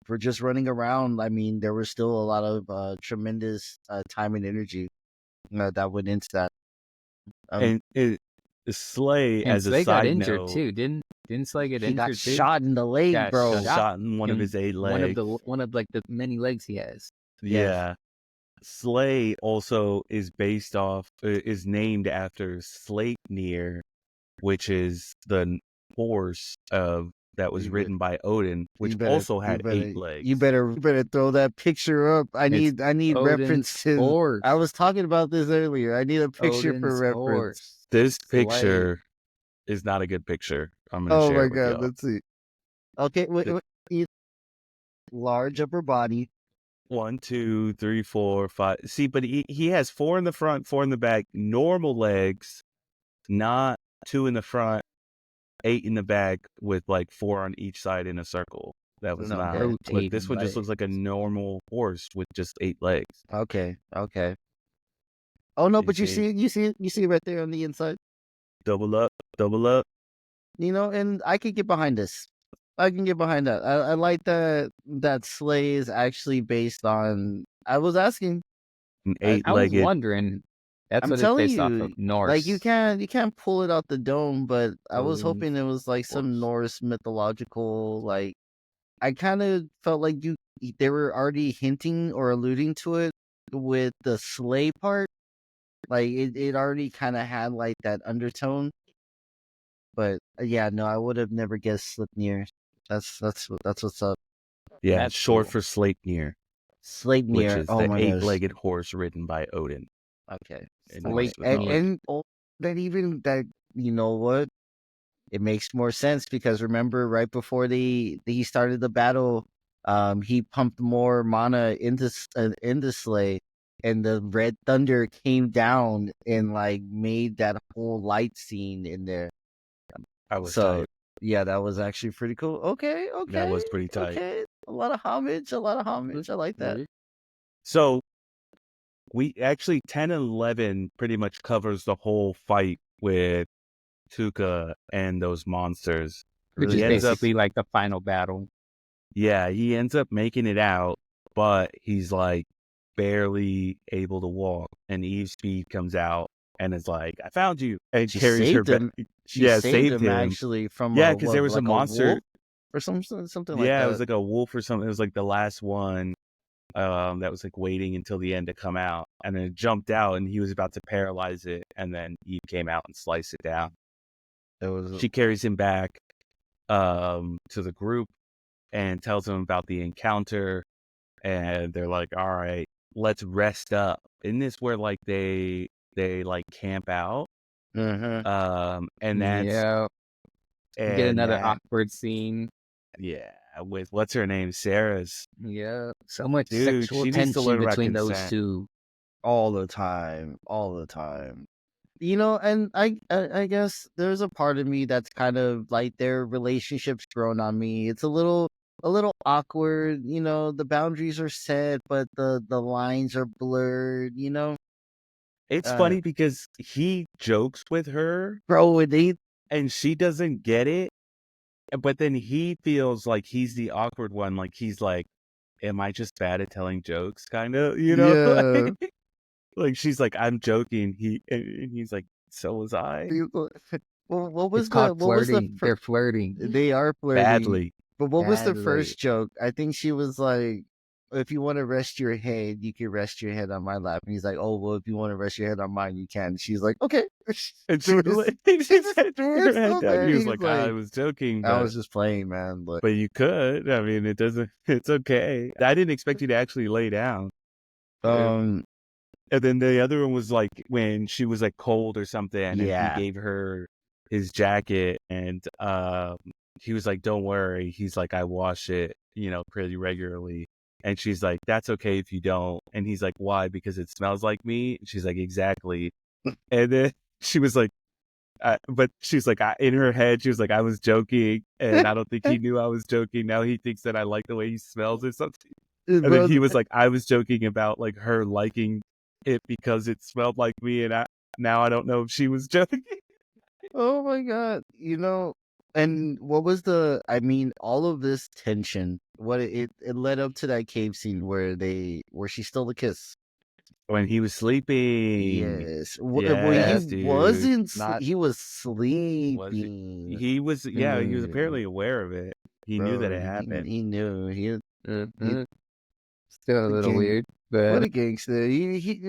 For just running around, I mean, there was still a lot of tremendous time and energy that went into that. And Slei, And as a Slei side got injured note, too, didn't Slei get he injured got too? shot in the leg, Yeah, bro. shot in one of his 8 legs. One of like the many legs he has. Yeah. Slei also is named after Sleipnir, which is the horse of that was You written by Odin, which also had 8 legs. You better throw that picture up. I need Odin's references. horse. I was talking about this earlier. I need a picture Odin's for reference. horse. This Slei. picture is not a good picture. I'm gonna Oh share my it with god, y'all. let's see. Okay, wait. Large upper body. 1, 2, 3, 4, 5. See, but he has 4 in the front, 4 in the back, normal legs, not 2 in the front, 8 in the back, with like 4 on each side in a circle. That was No, not. okay. Look, this one just looks like a normal horse with just 8 legs. Okay. Oh no, but you see? see it right there on the inside. Double up, double up. You know, and I can get behind this. I can get behind that. I like that Slei is actually based on. I was asking. An I- I was 8-legged. wondering. That's I'm what it's telling based off you, of Norse. like you can't pull it out the dome, but I was Odin's hoping it was like some horse. Norse mythological. Like I kind of felt like they were already hinting or alluding to it with the Slei part. Like it already kind of had like that undertone. But yeah, no, I would have never guessed Sleipnir. That's what's up. Yeah, That's short cool. for Sleipnir, which Sleipnir. is Oh the my gosh. 8-legged horse ridden by Odin. Okay. In Sleipnir. Norse mythology. And that you know what? It makes more sense because remember right before he started the battle, he pumped more mana into Slei, and the red thunder came down and like made that whole light scene in there. I was So tight. yeah, that was actually pretty cool. Okay. That was pretty tight. Okay, a lot of homage. I like that. So we actually 10 and 11 pretty much covers the whole fight with Tuca and those monsters. Which He is ends up, basically like the final battle. yeah, he ends up making it out, but he's like barely able to walk. And Eve Speed comes out and is like, "I found you," and She carries her saved back. him. She Yeah, saved saved him him. actually from Yeah, because there was a monster wolf or something like Yeah, that. it was like a wolf or something. It was like the last one that was like waiting until the end to come out, and then it jumped out, and he was about to paralyze it, and then Eve came out and sliced it down. It was She carries him back to the group and tells him about the encounter, and they're like, "All right, let's rest up." Isn't this where like they like camp out? And that's Yeah. You get and another that, awkward scene. yeah, with what's her name, Sarah's. Yeah. So much Dude, sexual she needs to tension learn about between those consent. two. all the time. You know, and I guess there's a part of me that's kind of like their relationship's grown on me. It's a little awkward, you know, the boundaries are set, but the lines are blurred, you know. It's funny because he jokes with her Bro, they and she doesn't get it, but then he feels like he's the awkward one. Like he's like, "Am I just bad at telling jokes?" Kind of, you know? yeah. Like she's like, "I'm joking." And he's like, "So was I." Well, what was It's called what was the flirting. They're flirting. they are flirting Badly. But what was the Badly. first joke? I think she was like, "If you want to rest your head, you can rest your head on my lap." And he's like, "Oh well, if you want to rest your head on mine, you can." She's like, "Okay." And she just had her head down. He was He's like, "I was joking, "I but, was just playing, man." but you could. I mean, it doesn't. It's okay. I didn't expect you to actually lay down." Um, And then the other one was like when she was like cold or something, and he yeah. gave her his jacket, and he was like, "Don't worry." He's like, "I wash it, you know, pretty regularly." And she's like, "That's okay if you don't." And he's like, "Why? Because it smells like me." And she's like, "Exactly." And then she was like, but she's like, in her head, she was like, "I was joking," and I don't think he knew I was joking. Now he thinks that I like the way he smells or something. And then he was like, "I was joking about like her liking it because it smelled like me," and now I don't know if she was joking. Oh my god, you know, and what was I mean, all of this tension, what it led up to that cave scene where she stole the kiss. When he was sleeping. Yes. Yes, He dude. wasn't. Not- He was Was sleeping. he was apparently aware of it. He knew that Bro, it happened. He knew. Mhm. Still a little Again, weird, What but a gangster.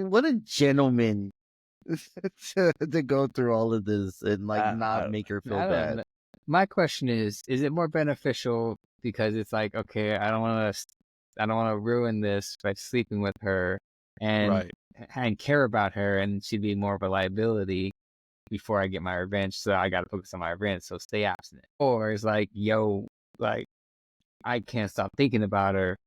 What a gentleman to go through all of this and like I not don't make her feel I don't bad. know. my question is it more beneficial because it's like, okay, I don't want to ruin this by sleeping with her and care about her, and she'd be more of a liability before I get my revenge. So I got to focus on my revenge. So stay abstinent. Or it's like, yo, like I can't stop thinking about her,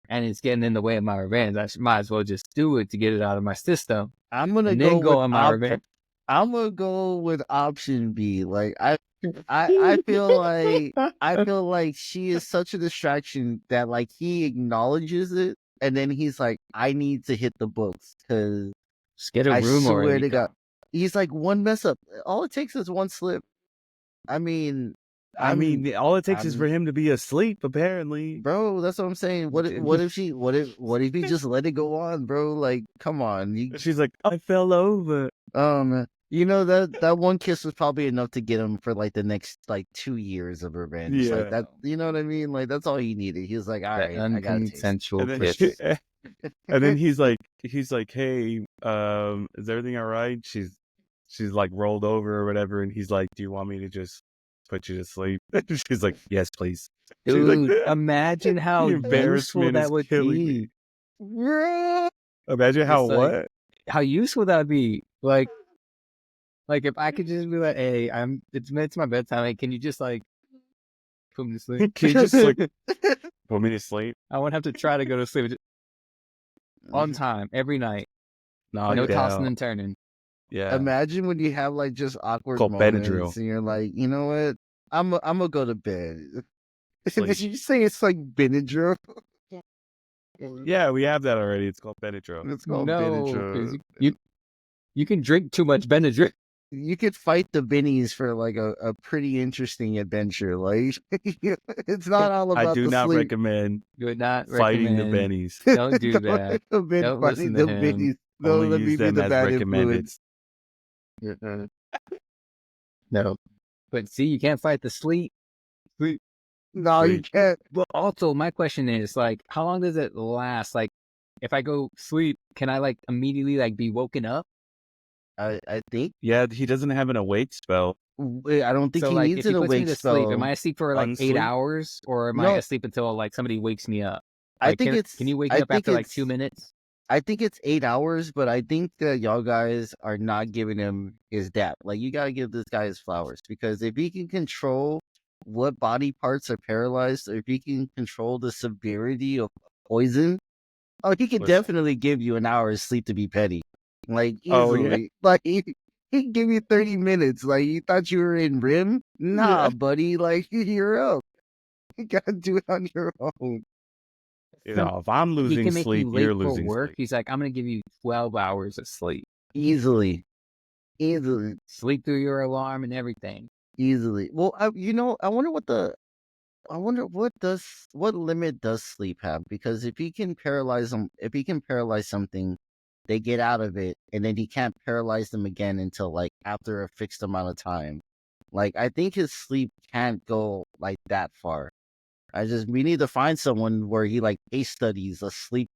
and it's getting in the way of my revenge. I might as well just do it to get it out of my system. I'm gonna and go then go with on my revenge. I'm gonna go with option B. Like I feel like she is such a distraction that like he acknowledges it, and then he's like, I need to hit the books because Just get a I room swear already. to God, he's like one mess up. All it takes is one slip. I mean, all it takes is for him to be asleep, apparently. Bro, that's what I'm saying. What if he just let it go on, bro? Like, come on. She's like, I fell over. You know that one kiss was probably enough to get him for like the next like 2 years of revenge. Yeah. Like that, you know what I mean? Like that's all he needed. He was like, all right, I got a taste. Unconsensual And kiss. and then he's like, hey, is everything all right? She's like rolled over or whatever, and he's like, do you want me to just put you to sleep? She's like, yes, please. Dude, like, imagine how useful that would be. Imagine how what? How useful that would be. Like if I could just be like, hey, it's my bedtime. Hey, can you just like put me to sleep? Can you just like put me to sleep? I won't have to try to go to sleep. Just on time, every night. No tossing and turning. Yeah. Imagine when you have like just awkward moments and you're like, you know what? I'm gonna go to bed. Did you say it's like Benadryl? Yeah, we have that already. It's called Benadryl. It's called Benadryl. You can drink too much Benadryl. You could fight the Bennies for like a pretty interesting adventure. Like it's not all about. I do not recommend fighting the Bennies. Don't do that. Don't listen to him. Bennies. Only let use them as recommended. No, but see, you can't fight the sleep. No, you can't. But also, my question is like, how long does it last? Like, if I go sleep, can I like immediately like be woken up? I think. Yeah, he doesn't have an awake spell. I don't think he needs an awake spell. Sleep, am I asleep for like 8 hours, or am I asleep until like somebody wakes me up? Like, I think can you wake me up after like 2 minutes? I think it's 8 hours, but I think that y'all guys are not giving him his dap. Like you gotta give this guy his flowers, because if he can control what body parts are paralyzed, or if he can control the severity of poison, he can definitely give you an hour's sleep to be petty. Like easily. Yeah. Like he can give you 30 minutes. Like you thought you were in RIM? Nah, buddy. Like you're up. You gotta do it on your own. You know, if I'm losing sleep, you're losing work. sleep. He's like, I'm gonna give you 12 hours of sleep. Easily. Sleep through your alarm and everything. Easily. Well, I wonder what limit does sleep have? Because if he can paralyze something, they get out of it, and then he can't paralyze them again until like after a fixed amount of time. Like I think his sleep can't go like that far. We need to find someone where he like case studies a sleep.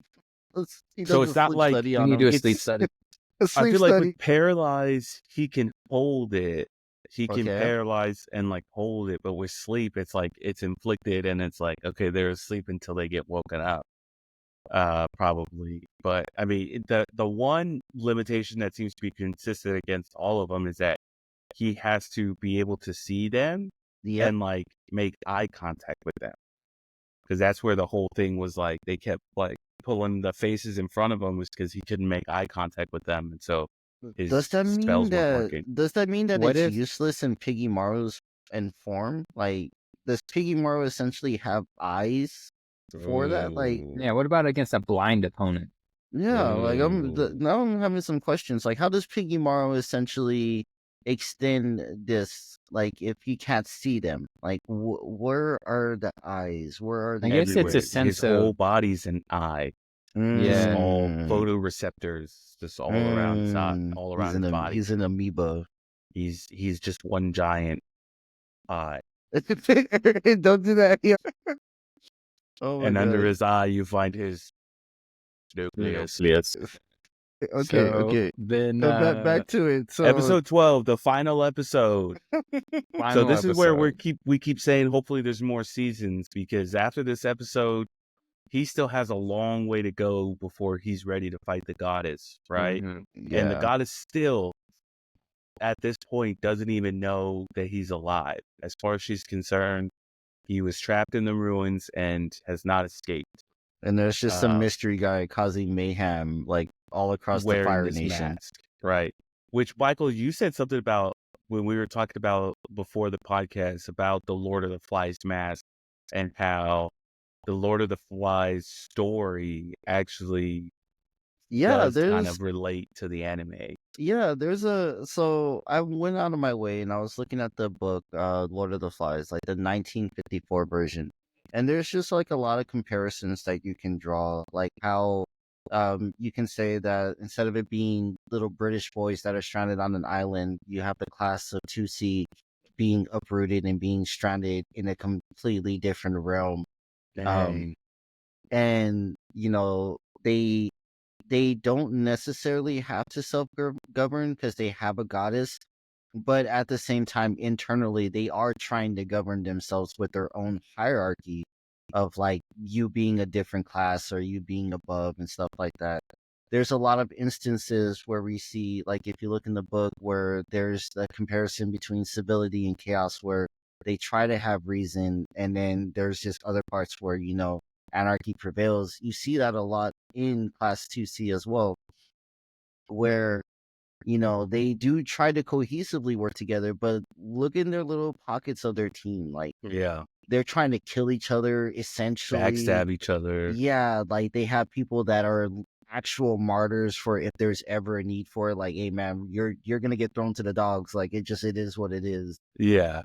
So it's not like you need to do a sleep study. I feel like with paralyze, he can hold it. He can paralyze and like hold it, but with sleep, it's like it's inflicted, and it's like, okay, they're asleep until they get woken up. Probably. But I mean, the one limitation that seems to be consistent against all of them is that he has to be able to see them and like make eye contact with them, because that's where the whole thing was. Like they kept like pulling the faces in front of him was because he couldn't make eye contact with them, and so his spells weren't working. Does that mean that it's useless in Piggy Morrow's form? Like, does Piggy Morrow essentially have eyes for that? Like, yeah, what about against a blind opponent? Yeah, like now I'm having some questions. Like, how does Piggy Morrow essentially extend this? Like, if he can't see them, like, where are the eyes? Where are they? I guess it's a sense his whole body's an eye. Just all photoreceptors, just all around his body. He's an amoeba. He's just one giant eye. Don't do that. And under his eye, you find his nucleus. Okay. Then Back to it. So episode 12, the final episode. So this is where we keep saying hopefully there's more seasons, because after this episode, he still has a long way to go before he's ready to fight the goddess, right? Mm-hmm. And the goddess still, at this point, doesn't even know that he's alive. As far as she's concerned, he was trapped in the ruins and has not escaped. And there's just some mystery guy causing mayhem, like all across the Fire Nation. Mask, right? Which, Michael, you said something about when we were talking about before the podcast about the Lord of the Flies mask, and how the Lord of the Flies story actually does kind of relate to the anime. Yeah, so I went out of my way and I was looking at the book, Lord of the Flies, like the 1954 version. And there's just like a lot of comparisons that you can draw, like how you can say that instead of it being little British boys that are stranded on an island, you have the class of 2C being uprooted and being stranded in a completely different realm. And they don't necessarily have to self-govern because they have a goddess, but at the same time, internally, they are trying to govern themselves with their own hierarchy of like you being a different class or you being above and stuff like that. There's a lot of instances where we see, like if you look in the book, where there's a comparison between civility and chaos, where they try to have reason, and then there's just other parts where, anarchy prevails. You see that a lot in Class 2C as well, where, they do try to cohesively work together, but look in their little pockets of their team. Like, they're trying to kill each other, essentially. Backstab each other. Yeah, like they have people that are actual martyrs for if there's ever a need for it. Like, hey man, you're gonna get thrown to the dogs. Like, it is what it is. Yeah.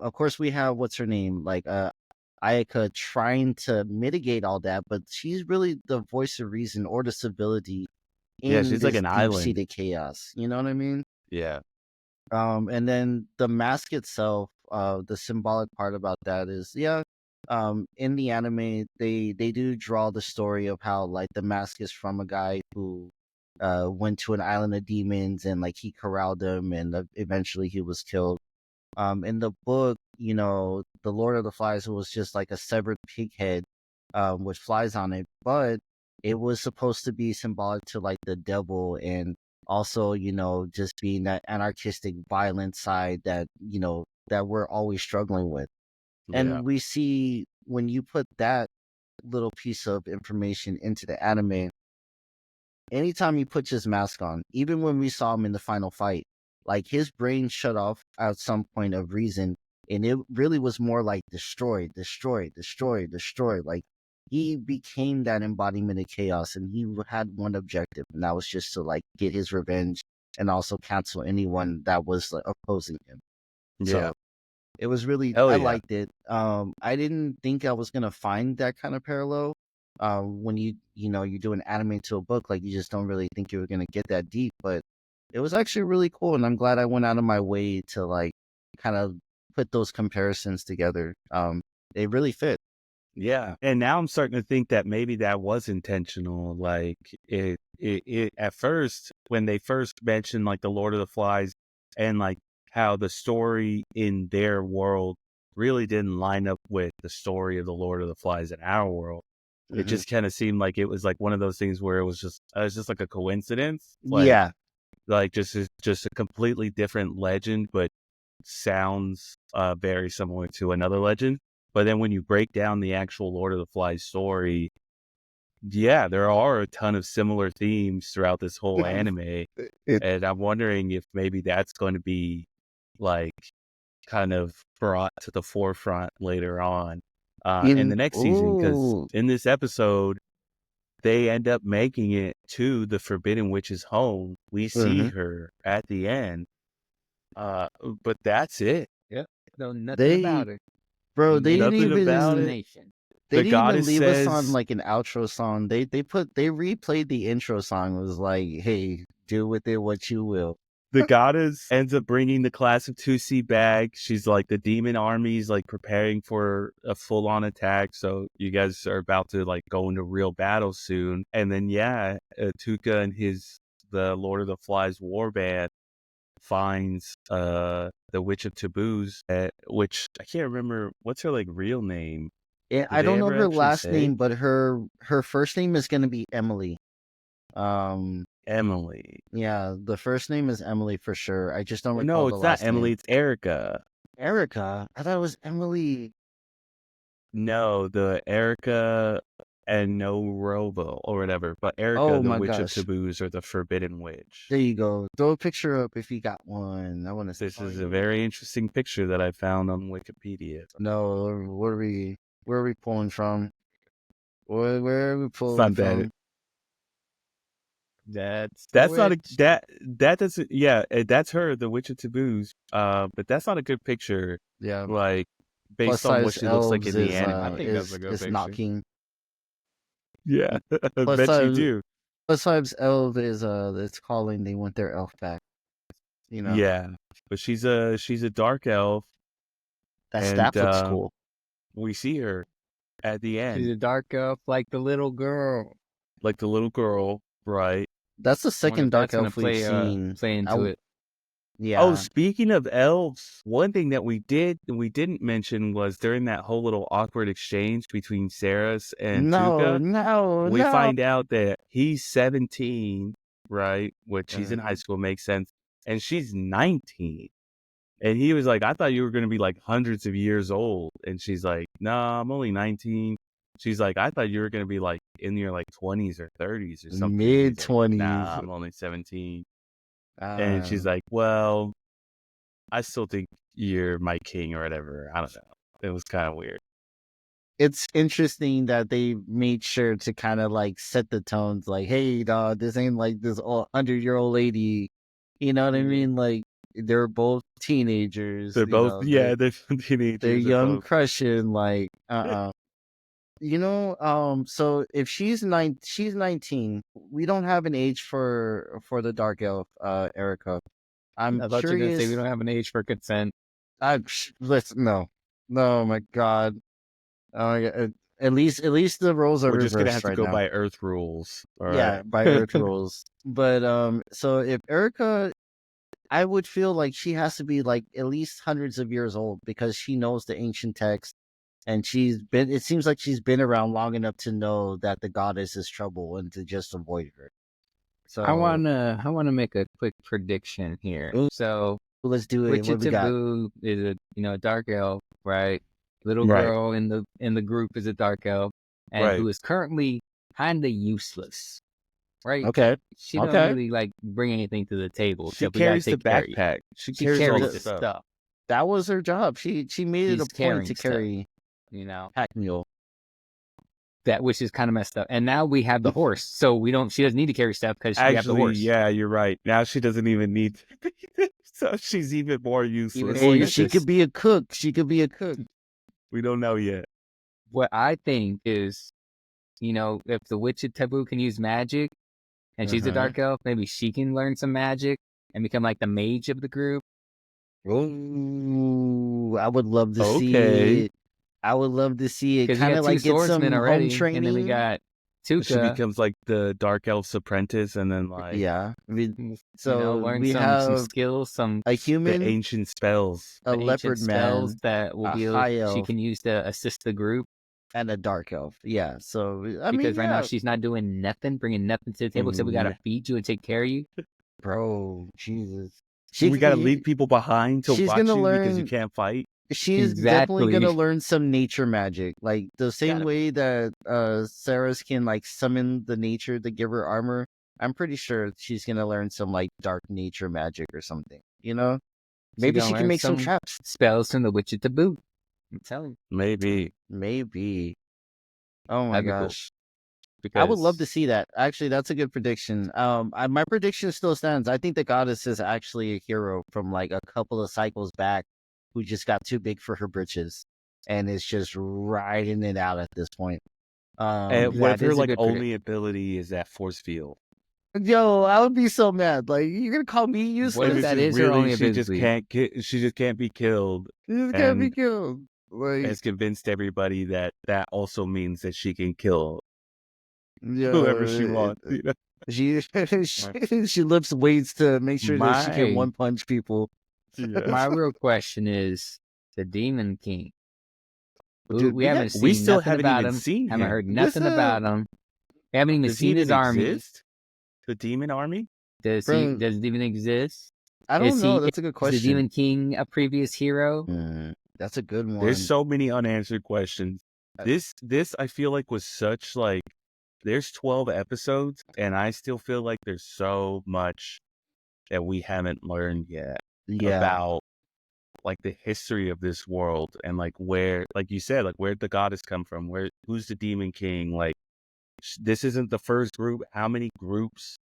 Of course, we have what's her name, like Ayaka, trying to mitigate all that, but she's really the voice of reason or the civility in she's like an island. deep-seated chaos. You know what I mean? Yeah. And then the mask itself, the symbolic part about that is, in the anime, they do draw the story of how like the mask is from a guy who went to an island of demons and like he corralled them and eventually he was killed. In the book, the Lord of the Flies was just like a severed pig head with flies on it, but it was supposed to be symbolic to like the devil and also, just being that anarchistic, violent side that, that we're always struggling with. And we see when you put that little piece of information into the anime, anytime you put his mask on, even when we saw him in the final fight, like his brain shut off at some point of reason, and it really was more like destroy. Like he became that embodiment of chaos, and he had one objective, and that was just to like get his revenge and also cancel anyone that was like, opposing him. So it was really, I liked it. I didn't think I was gonna find that kind of parallel. When you do an anime to a book, like you just don't really think you were gonna get that deep, but it was actually really cool, and I'm glad I went out of my way to like kind of put those comparisons together. They really fit. Yeah, and now I'm starting to think that maybe that was intentional. Like it at first, when they first mentioned like the Lord of the Flies and like how the story in their world really didn't line up with the story of the Lord of the Flies in our world. It just kind of seemed like it was like one of those things where it was just like a coincidence. Like, like just a completely different legend, but sounds very similar to another legend. But then when you break down the actual Lord of the Flies story, there are a ton of similar themes throughout this whole anime. And I'm wondering if maybe that's going to be like kind of brought to the forefront later on in the next season. Because in this episode, they end up making it to the Forbidden Witch's home. We see her at the end. But that's it. Yeah. No, nothing about it. Bro, they didn't even They didn't even leave us on like an outro song. They replayed the intro song. It was like, hey, do with it what you will. The goddess ends up bringing the class of 2C back. She's like, the demon army's like preparing for a full-on attack. So you guys are about to like go into real battle soon. And then Tuca and his the Lord of the Flies warband finds the Witch of Taboos, which I can't remember what's her like real name. Yeah, Did I they don't know ever her actually last say? name, but her first name is gonna be Emily. Emily. Yeah, the first name is Emily for sure. I just don't Well, recall no, the it's not last Emily. name. It's Erica. Erica. I thought it was Emily. No, the Erica and no Robo or whatever. But Erica, Oh the my Witch of gosh. Taboos, or the Forbidden Witch. There you go. Throw a picture up if you got one. I want to. This is a very interesting picture that I found on Wikipedia. No, where are we pulling from? Where are we It's pulling not that. from? That's not a that doesn't. Yeah, that's her, the Witch of Taboos. But that's not a good picture. Yeah. Like Plus based on what size she looks like elves in the is anime. I think that's a good picture. knocking. Yeah, I Plus bet you size do. plus size elf is it's calling. They want their elf back. You know. Yeah, but she's a dark elf, That and staff looks cool. we see her at the She's end, a dark elf like the little girl. like the little girl, right? That's the I wonder second if dark that's gonna elf we've seen. play into it. Yeah. Oh, speaking of elves, one thing that we didn't mention was during that whole little awkward exchange between Saras and Tuca, we find out that he's 17, right? Which he's in high school, makes sense, and she's 19. And he was like, I thought you were going to be like hundreds of years old. And she's like, no, I'm only 19. She's like, I thought you were going to be like in your like 20s or 30s or something. Mid He's like, nah, 20s. I'm only 17. And she's like, well, I still think you're my king or whatever. I don't know. It was kind of weird. It's interesting that they made sure to kind of like set the tones like, hey, dog, this ain't like this 100-year-old lady. You know what I mean? Like, they're both teenagers. They're both, they're teenagers. They're young, both. crushing, like, so if she's 19. We don't have an age for the dark elf, Erica. I'm I thought you were gonna say we curious. don't have an age for consent. Listen, no, my God. Oh my God. At least the roles are We're reversed just gonna have to right go now. by Earth rules. All Yeah, right. by Earth rules. But so if Erica, I would feel like she has to be like at least hundreds of years old because she knows the ancient text, and it seems like she's been around long enough to know that the goddess is trouble and to just avoid her. So I wanna make a quick prediction here. Ooh. So let's do it. Witch What of we got? Taboo is a dark elf, right? Little Right. girl in the group is a dark elf, and Right. who is currently kinda useless. Right? Okay. She don't really like bring anything to the table. She except we gotta carries the take care of you. backpack. She carries all carries the the stuff. That was her job. She made it She's a point carrying to stuff. carry pack mule. That which is kind of messed up. And now we have the horse, so she doesn't need to carry stuff because we have the Actually, horse. yeah, you're right. Now she doesn't even need. So she's even more useless. Hey, she could be a cook. We don't know yet. What I think is, if the Witch of Taboo can use magic, and she's a dark elf, maybe she can learn some magic and become like the mage of the group. Ooh, I would love to see it. I would love to see it. Kind of like get some home training. And then we got Tuca. She becomes like the dark elf's apprentice, and then like so learn some skills, a human, the ancient spells, a leopard man that will be she can use to assist the group, and a dark elf. Yeah. So because right now she's not doing nothing, bringing nothing to the table, except we gotta feed you and take care of you. Bro, Jesus. We gotta leave people behind to watch you because you can't fight. She's definitely gonna learn some nature magic, like the same way that Sarah's can like summon the nature to give her armor. I'm pretty sure she's gonna learn some like dark nature magic or something. Maybe she can make some traps. Spells from the Witch of Taboo. I'm telling you. Maybe. Oh my gosh. Cool. I would love to see that. Actually, that's a good prediction. My prediction still stands. I think the goddess is actually a hero from like a couple of cycles back who just got too big for her britches and is just riding it out at this point. And what if her like only ability is that force field? Yo, I would be so mad. Like, you're gonna call me useless? What if that is her only ability? She just can't be killed. She can't be killed. Like, has convinced everybody that also means that she can kill whoever she wants. She lifts weights to make sure that she can one punch people. My real question is the Demon King. Dude, We haven't seen we still nothing haven't about even him. seen Haven't him. heard nothing about him. We haven't even Does he seen his even army. exist? The demon army? Does it even exist? I don't know. That's a good Is question. the Demon King a previous hero? That's a good one. There's so many unanswered questions. This I feel like was such like there's 12 episodes and I still feel like there's so much that we haven't learned yet about like the history of this world and like where, like you said, like where'd the goddess come from? Who's the Demon King? Like this isn't the first group. How many groups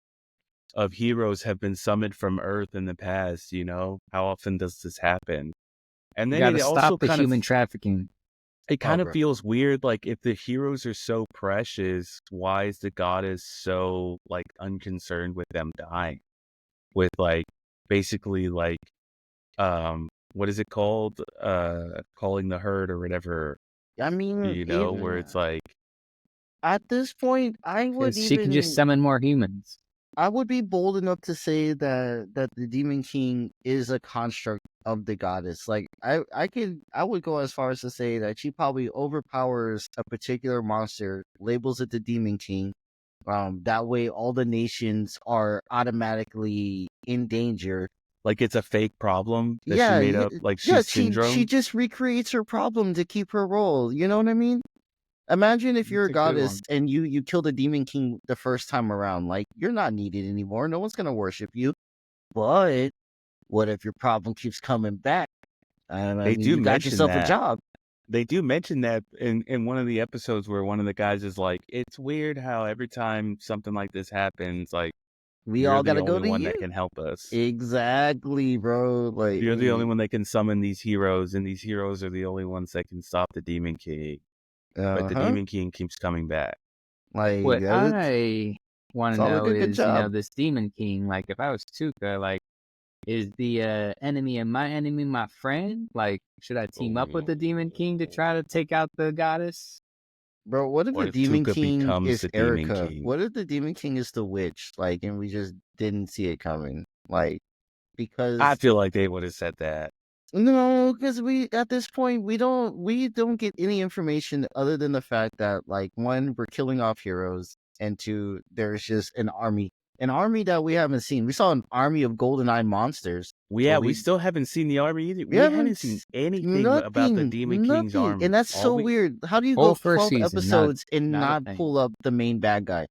of heroes have been summoned from Earth in the past? You know, how often does this happen? And You then got to it also stop the kind human of trafficking. it kind of feels weird. Like if the heroes are so precious, why is the goddess so like unconcerned with them dying? With like basically like what is it called? Calling the herd or whatever. I mean, You know, where it's like at this point, I would She can just summon more humans. I would be bold enough to say that the Demon King is a construct of the goddess. Like I would go as far as to say that she probably overpowers a particular monster, labels it the Demon King. That way all the nations are automatically in danger. like it's a fake problem that she made up. Like she's syndrome. She just recreates her problem to keep her role. You know what I mean? Imagine if you're a goddess and you kill the Demon King the first time around. Like, you're not needed anymore. No one's going to worship you. But what if your problem keeps coming back? You got yourself a job. They do mention that in one of the episodes where one of the guys is like, it's weird how every time something like this happens, like, we all got to go to you're the only one you. that can help us. Exactly, bro. Like you're the only one that can summon these heroes, and these heroes are the only ones that can stop the Demon King. But the Demon King keeps coming back. Like what I want to know is, this Demon King. Like, if I was Tuca, like, is the enemy of my enemy my friend? Like, should I team up with the Demon King to try to take out the goddess? Bro, what if the Demon King is Erica? What if the Demon King is the witch? Like, and we just didn't see it coming? Like, because I feel like they would have said that. No, because at this point we don't get any information other than the fact that, like, one, we're killing off heroes, and two, there's just an army that we haven't seen. We saw an army of golden-eyed monsters. We still haven't seen the army either. We haven't seen anything about the Demon King's army, and that's so weird. How do you go 12 episodes and not pull up the main bad guy?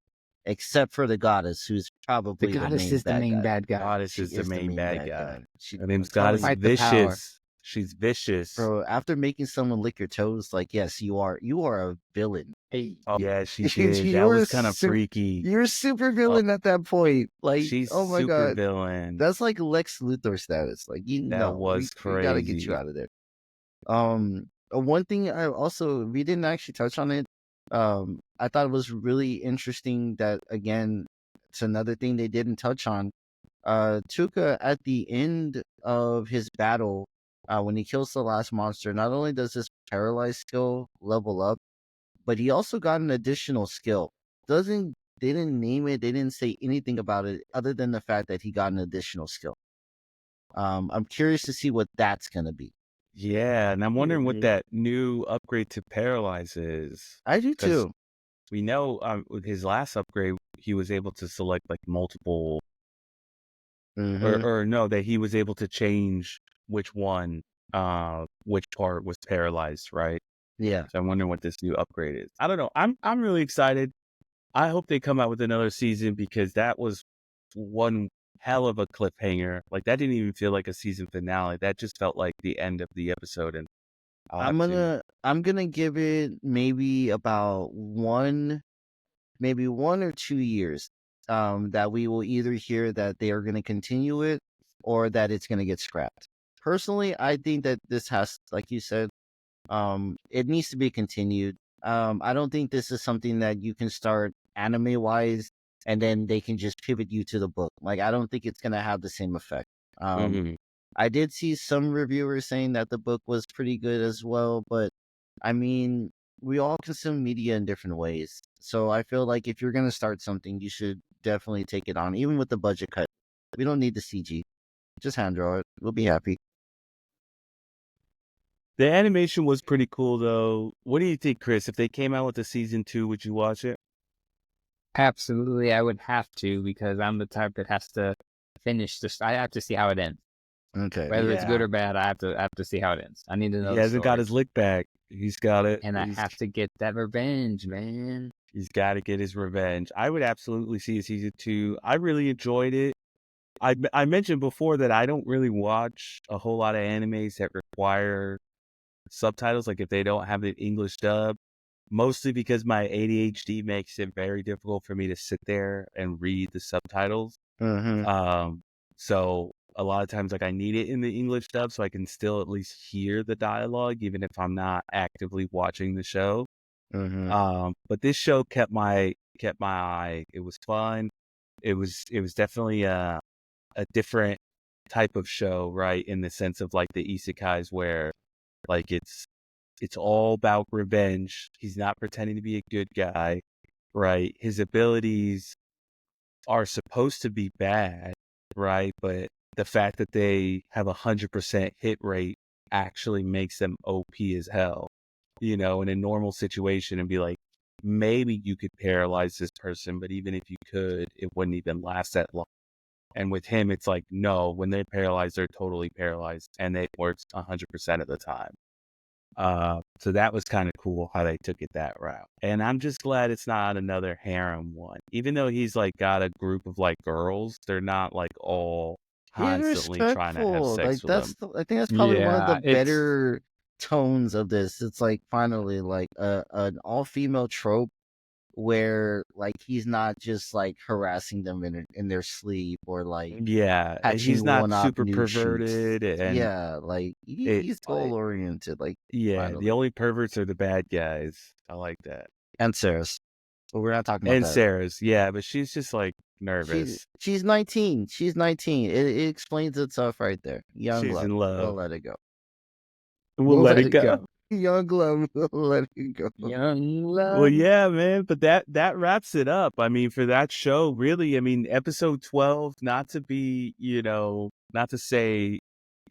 Except for the goddess, who's probably the main bad guy. Goddess is the main bad guy. Her name's Goddess Vicious. She's vicious, bro. After making someone lick your toes, like, yes, you are a villain. Hey, yeah, she did. That was kind of freaky. You're a super villain at that point. Like, she's oh my super god, villain. That's like Lex Luthor status. Like, crazy. We gotta get you out of there. One thing we didn't actually touch on it. I thought it was really interesting that, again, it's another thing they didn't touch on. Tuca, at the end of his battle, when he kills the last monster, not only does his paralyzed skill level up, but he also got an additional skill. They didn't name it, they didn't say anything about it other than the fact that he got an additional skill. I'm curious to see what that's gonna be. Yeah, and I'm wondering what that new upgrade to paralyze is. I do too. We know with his last upgrade, he was able to select like multiple, or no, that he was able to change which part was paralyzed, right? Yeah. So I'm wondering what this new upgrade is. I don't know. I'm really excited. I hope they come out with another season because that was one hell of a cliffhanger. Like, that didn't even feel like a season finale. That just felt like the end of the episode. And I'm gonna give it maybe about 1 or 2 years. That we will either hear that they are gonna continue it or that it's gonna get scrapped. Personally, I think that this has, like you said, it needs to be continued. I don't think this is something that you can start anime wise and then they can just pivot you to the book. Like, I don't think it's gonna have the same effect. I did see some reviewers saying that the book was pretty good as well, but I mean, we all consume media in different ways. So I feel like if you're gonna start something, you should definitely take it on, even with the budget cut. We don't need the CG. Just hand draw it. We'll be happy. The animation was pretty cool, though. What do you think, Chris? If they came out with a season 2, would you watch it? Absolutely, I would have to, because I'm the type that has to finish this. I have to see how it ends. Okay. Whether it's good Yeah. or bad, I have to see how it ends. I need to know He the hasn't got story. his lick back. He's got it. And I have to get that revenge, man. He's got to get his revenge. I would absolutely see a season 2. I really enjoyed it. I mentioned before that I don't really watch a whole lot of animes that require subtitles, like if they don't have the English dub, mostly because my ADHD makes it very difficult for me to sit there and read the subtitles. Mm-hmm. So a lot of times, like, I need it in the English dub so I can still at least hear the dialogue, even if I'm not actively watching the show. Mm-hmm. But this show kept my eye. It was fun. It was definitely a different type of show, right? In the sense of like the isekais, where like it's all about revenge. He's not pretending to be a good guy, right? His abilities are supposed to be bad, right? But the fact that they have 100% hit rate actually makes them OP as hell, in a normal situation, and be like, maybe you could paralyze this person, but even if you could, it wouldn't even last that long. And with him, it's like, no, when they're paralyzed, they're totally paralyzed, and it works 100% of the time. So that was kind of cool how they took it that route. And I'm just glad it's not another harem one. Even though he's like got a group of like girls, they're not like all He's constantly trying to have respectful. sex Like with them. I think that's probably one of the Yeah, it's better tones of this. It's like finally like an all female trope where like he's not just like harassing them in their sleep or like Yeah, and he's catching not one-off super nude shoots. perverted, and Yeah, like he's it's like, goal oriented. Like yeah, the finally, only perverts are the bad guys. I like that. and Sarah's, but we're not talking about And that. Sarah's, yeah, but she's just like nervous. She's 19. She's 19. It explains itself right there. Young She's love. in We'll love. let it go. We'll we'll let let it it go. go. Young love. We'll let it go. Young Well, love. yeah, man, but that wraps it up. I mean, for that show, really, I mean, episode 12, not to be, not to say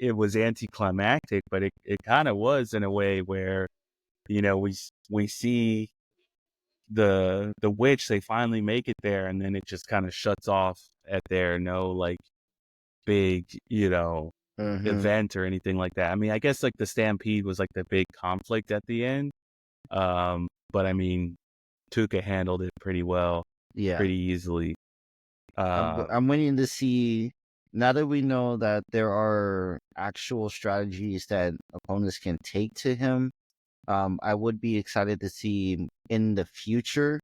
it was anticlimactic, but it kind of was, in a way, where, we see the witch, they finally make it there, and then it just kind of shuts off at there. No, like, big, Mm-hmm. event or anything like that. I mean, I guess like the stampede was like the big conflict at the end. But I mean, Tuca handled it pretty well, Yeah. pretty easily. I'm waiting to see, now that we know that there are actual strategies that opponents can take to him. I would be excited to see in the future,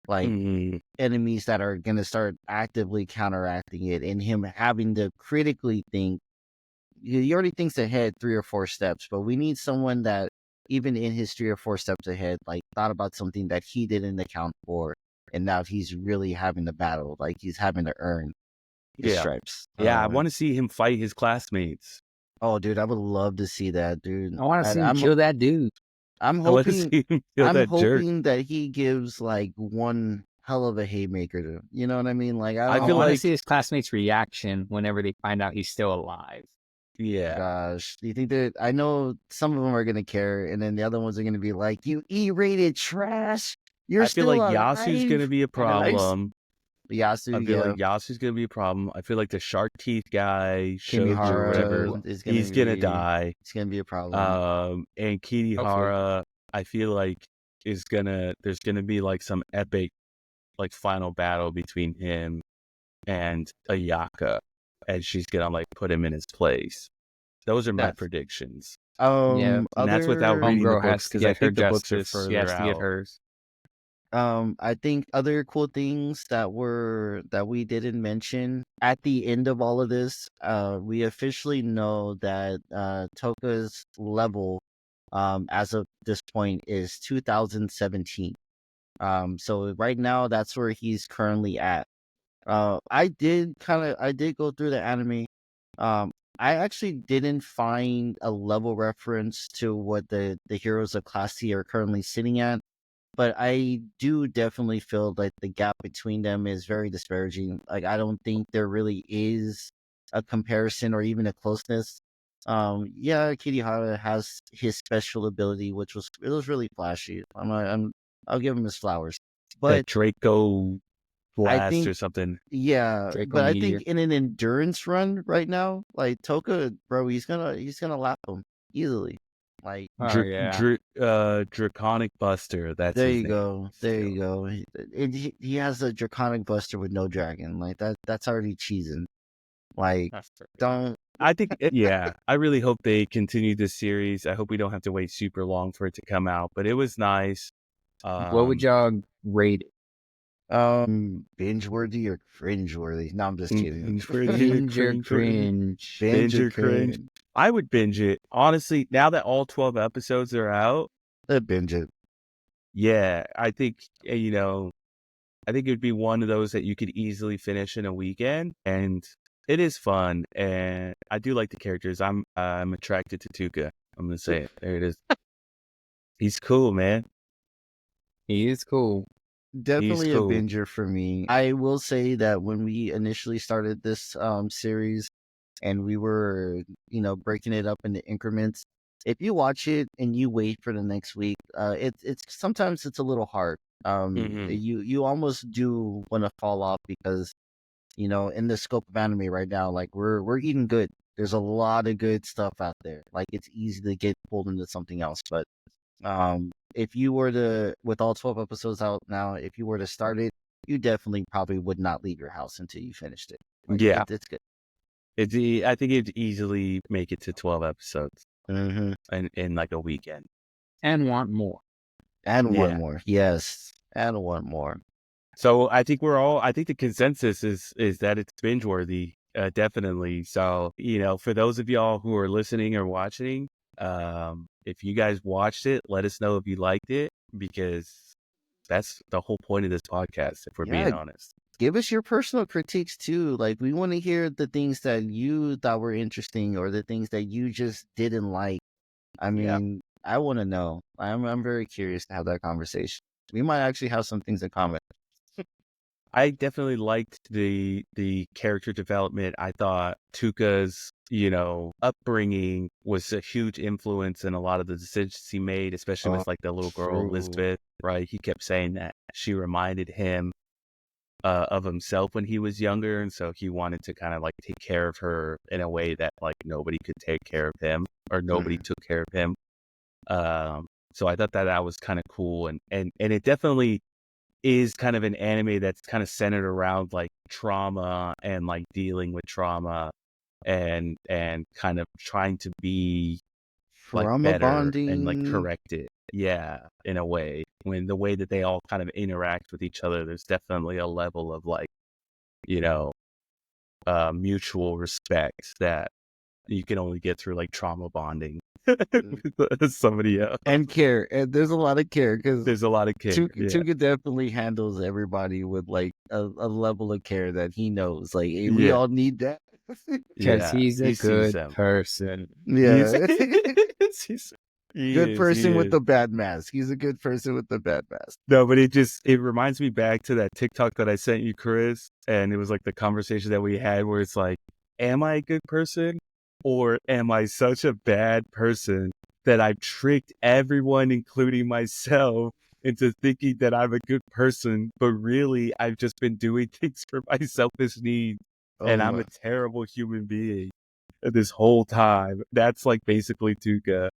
like mm, enemies that are going to start actively counteracting it, and him having to critically think. He already thinks ahead 3 or 4 steps, but we need someone that, even in his 3 or 4 steps ahead, like thought about something that he didn't account for, and now he's really having to battle, like he's having to earn his yeah, stripes. yeah. I want to see him fight his classmates. Oh, dude, I would love to see that, dude. I want to see him kill that dude. I'm I want to hoping see him kill that jerk. that he gives like one hell of a haymaker to, you know what I mean? Like I I feel want to like, see his classmates' reaction whenever they find out he's still alive. yeah, gosh, do you think that, I know some of them are gonna care, and then the other ones are gonna be like, "You E-rated trash, you're I feel still like Yasu's gonna alive." be a And they're like, problem. I Yasu, feel yeah, like Yasu's gonna be a problem. I feel like the shark teeth guy, Shoji or whatever, Kimihara is he's gonna die. it's gonna be a problem. And Hopefully. Kirihara, I feel like there's gonna be like some epic like final battle between him and Ayaka, and she's gonna like put him in his place. Those are my That's predictions, Yeah. and that's without other reading the Homegirl books, has to because I get her think the books are justice. She further has to get out. hers. I think other cool things that we didn't mention at the end of all of this, we officially know that Toka's level, as of this point, is 2017. So right now that's where he's currently at. I did go through the anime. I actually didn't find a level reference to what the heroes of Class C are currently sitting at, but I do definitely feel like the gap between them is very disparaging. Like, I don't think there really is a comparison or even a closeness. Yeah, Kirihara has his special ability, which was really flashy. I'll give him his flowers, That but Draco I blast think or something. yeah, Draco but I Meteor. think in an endurance run right now, like Touka, bro, he's gonna lap him easily. Like, Oh yeah. Draconic Buster. That's there his you name. go, there you Still. go. He has a draconic buster with no dragon. Like that's already cheesing. Like, don't. I think, yeah, I really hope they continue this series. I hope we don't have to wait super long for it to come out, but it was nice. What would y'all rate it? Binge worthy or cringe worthy? No, I'm just kidding. Binge Binge or cringe? Binge or cringe. I would binge it. Honestly, now that all 12 episodes are out, Binge it. yeah, I think, I think it would be one of those that you could easily finish in a weekend, and it is fun, and I do like the characters. I'm attracted to Tuca. I'm gonna say it. There it is. He's cool, man. He is cool. Definitely cool. a binger for me. I will say that when we initially started this series and we were, breaking it up into increments, if you watch it and you wait for the next week, it's sometimes it's a little hard. You almost do want to fall off because, in the scope of anime right now, like we're eating good. There's a lot of good stuff out there. Like, it's easy to get pulled into something else, but if you were to, with all 12 episodes out now, if you were to start it, you definitely probably would not leave your house until you finished it. Like, Yeah, it's good. I think it'd easily make it to 12 episodes Mm-hmm. in like a weekend. And want more. And one Yeah. more. Yes. And one more. So I think the consensus is that it's binge worthy, definitely. So, for those of y'all who are listening or watching, if you guys watched it, let us know if you liked it, because that's the whole point of this podcast, if we're Yeah. being honest. Give us your personal critiques too. Like, we want to hear the things that you thought were interesting or the things that you just didn't like. I mean, I want to know. I'm very curious to have that conversation. We might actually have some things in common. I definitely liked the character development. I thought Tuca's, upbringing was a huge influence in a lot of the decisions he made, especially with like the little girl True. Elizabeth, right? He kept saying that she reminded him of himself when he was younger, and so he wanted to kind of like take care of her in a way that like nobody could take care of him, or nobody took care of him. So I thought that was kind of cool, and it definitely is kind of an anime that's kind of centered around like trauma and like dealing with trauma and kind of trying to be like Trauma better and like bonding. correct it. Yeah, in a way. When the way that they all kind of interact with each other, there's definitely a level of like, mutual respect that you can only get through like trauma bonding with somebody else. And care. And there's a lot of care because There's a lot of care. Tuca definitely handles everybody with like a level of care that he knows. Like, hey, we all need that. Because he's a good person. Yeah. Good Good person with the bad mask. He's a good person with the bad mask. No, but it reminds me back to that TikTok that I sent you, Chris, and it was like the conversation that we had where it's like, am I a good person, or am I such a bad person that I've tricked everyone, including myself, into thinking that I'm a good person, but really I've just been doing things for my selfish needs, and I'm a terrible human being this whole time. That's like basically Tuca.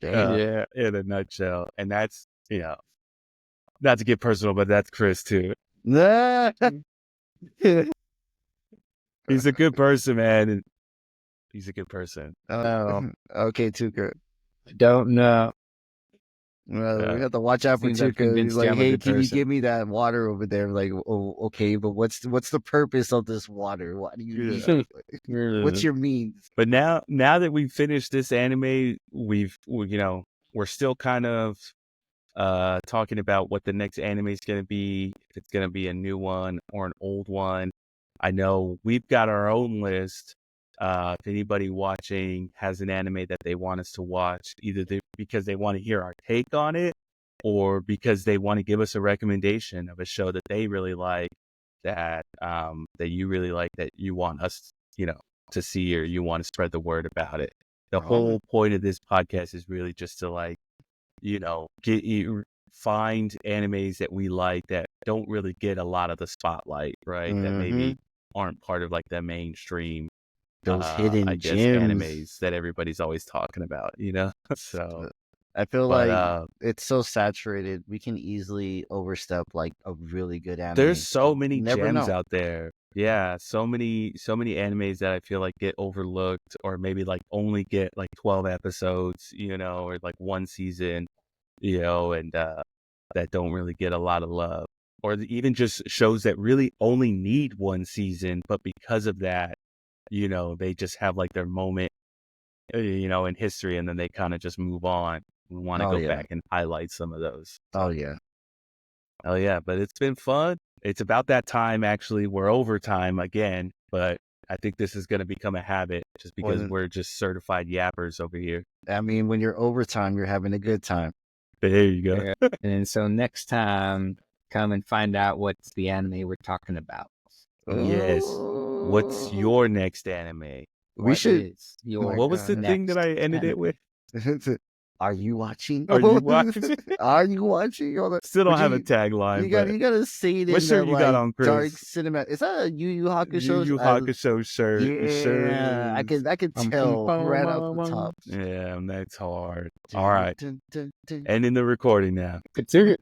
Damn. In a nutshell. And that's, not to get personal, but that's Chris too. He's a good person, man. He's a good person. Oh, Okay, Tuca. don't know. Well, we have to watch out for Seems I've Tuca. He's convinced like, you I'm a hey, good can you person. give me that water over there? Like, oh, okay, but what's the purpose of this water? Why do you need it? What's your means? But now that we've finished this anime, we're still kind of talking about what the next anime is going to be, if it's going to be a new one or an old one. I know we've got our own list. If anybody watching has an anime that they want us to watch, either because they want to hear our take on it, or because they want to give us a recommendation of a show that they really like, that you really like, that you want us, to see, or you want to spread the word about it. The whole point of this podcast is really just to get you find animes that we like that don't really get a lot of the spotlight, right? That maybe aren't part of like the mainstream, those hidden I guess, gems animes that everybody's always talking about, So I feel but like it's so saturated. We can easily overstep like a really good anime. there's so many Never gems know. out there. Yeah, so many animes that I feel like get overlooked, or maybe like only get like 12 episodes, or like one season, and that don't really get a lot of love. Or even just shows that really only need one season, but because of that, they just have like their moment, in history, and then they kind of just move on. We want to go back and highlight some of those. Oh yeah. Oh yeah, but it's been fun. It's about that time, actually. We're overtime again, but I think this is going to become a habit just because we're just certified yappers over here. I mean, when you're overtime, you're having a good time. There you go. Yeah. And so next time, come and find out what's the anime we're talking about. Yes. What's your next anime? What was the thing that I ended it with? Are you watching? Are you watching? Are you watching? Still don't have a tagline. You gotta say it what in shirt you got on, Chris? Dark cinema. Is that a Yu Yu Hakusho? Yu Yu Hakusho shirt. Yeah, I can tell right off the top. Yeah, that's hard. All right. Ending the recording now. Continue.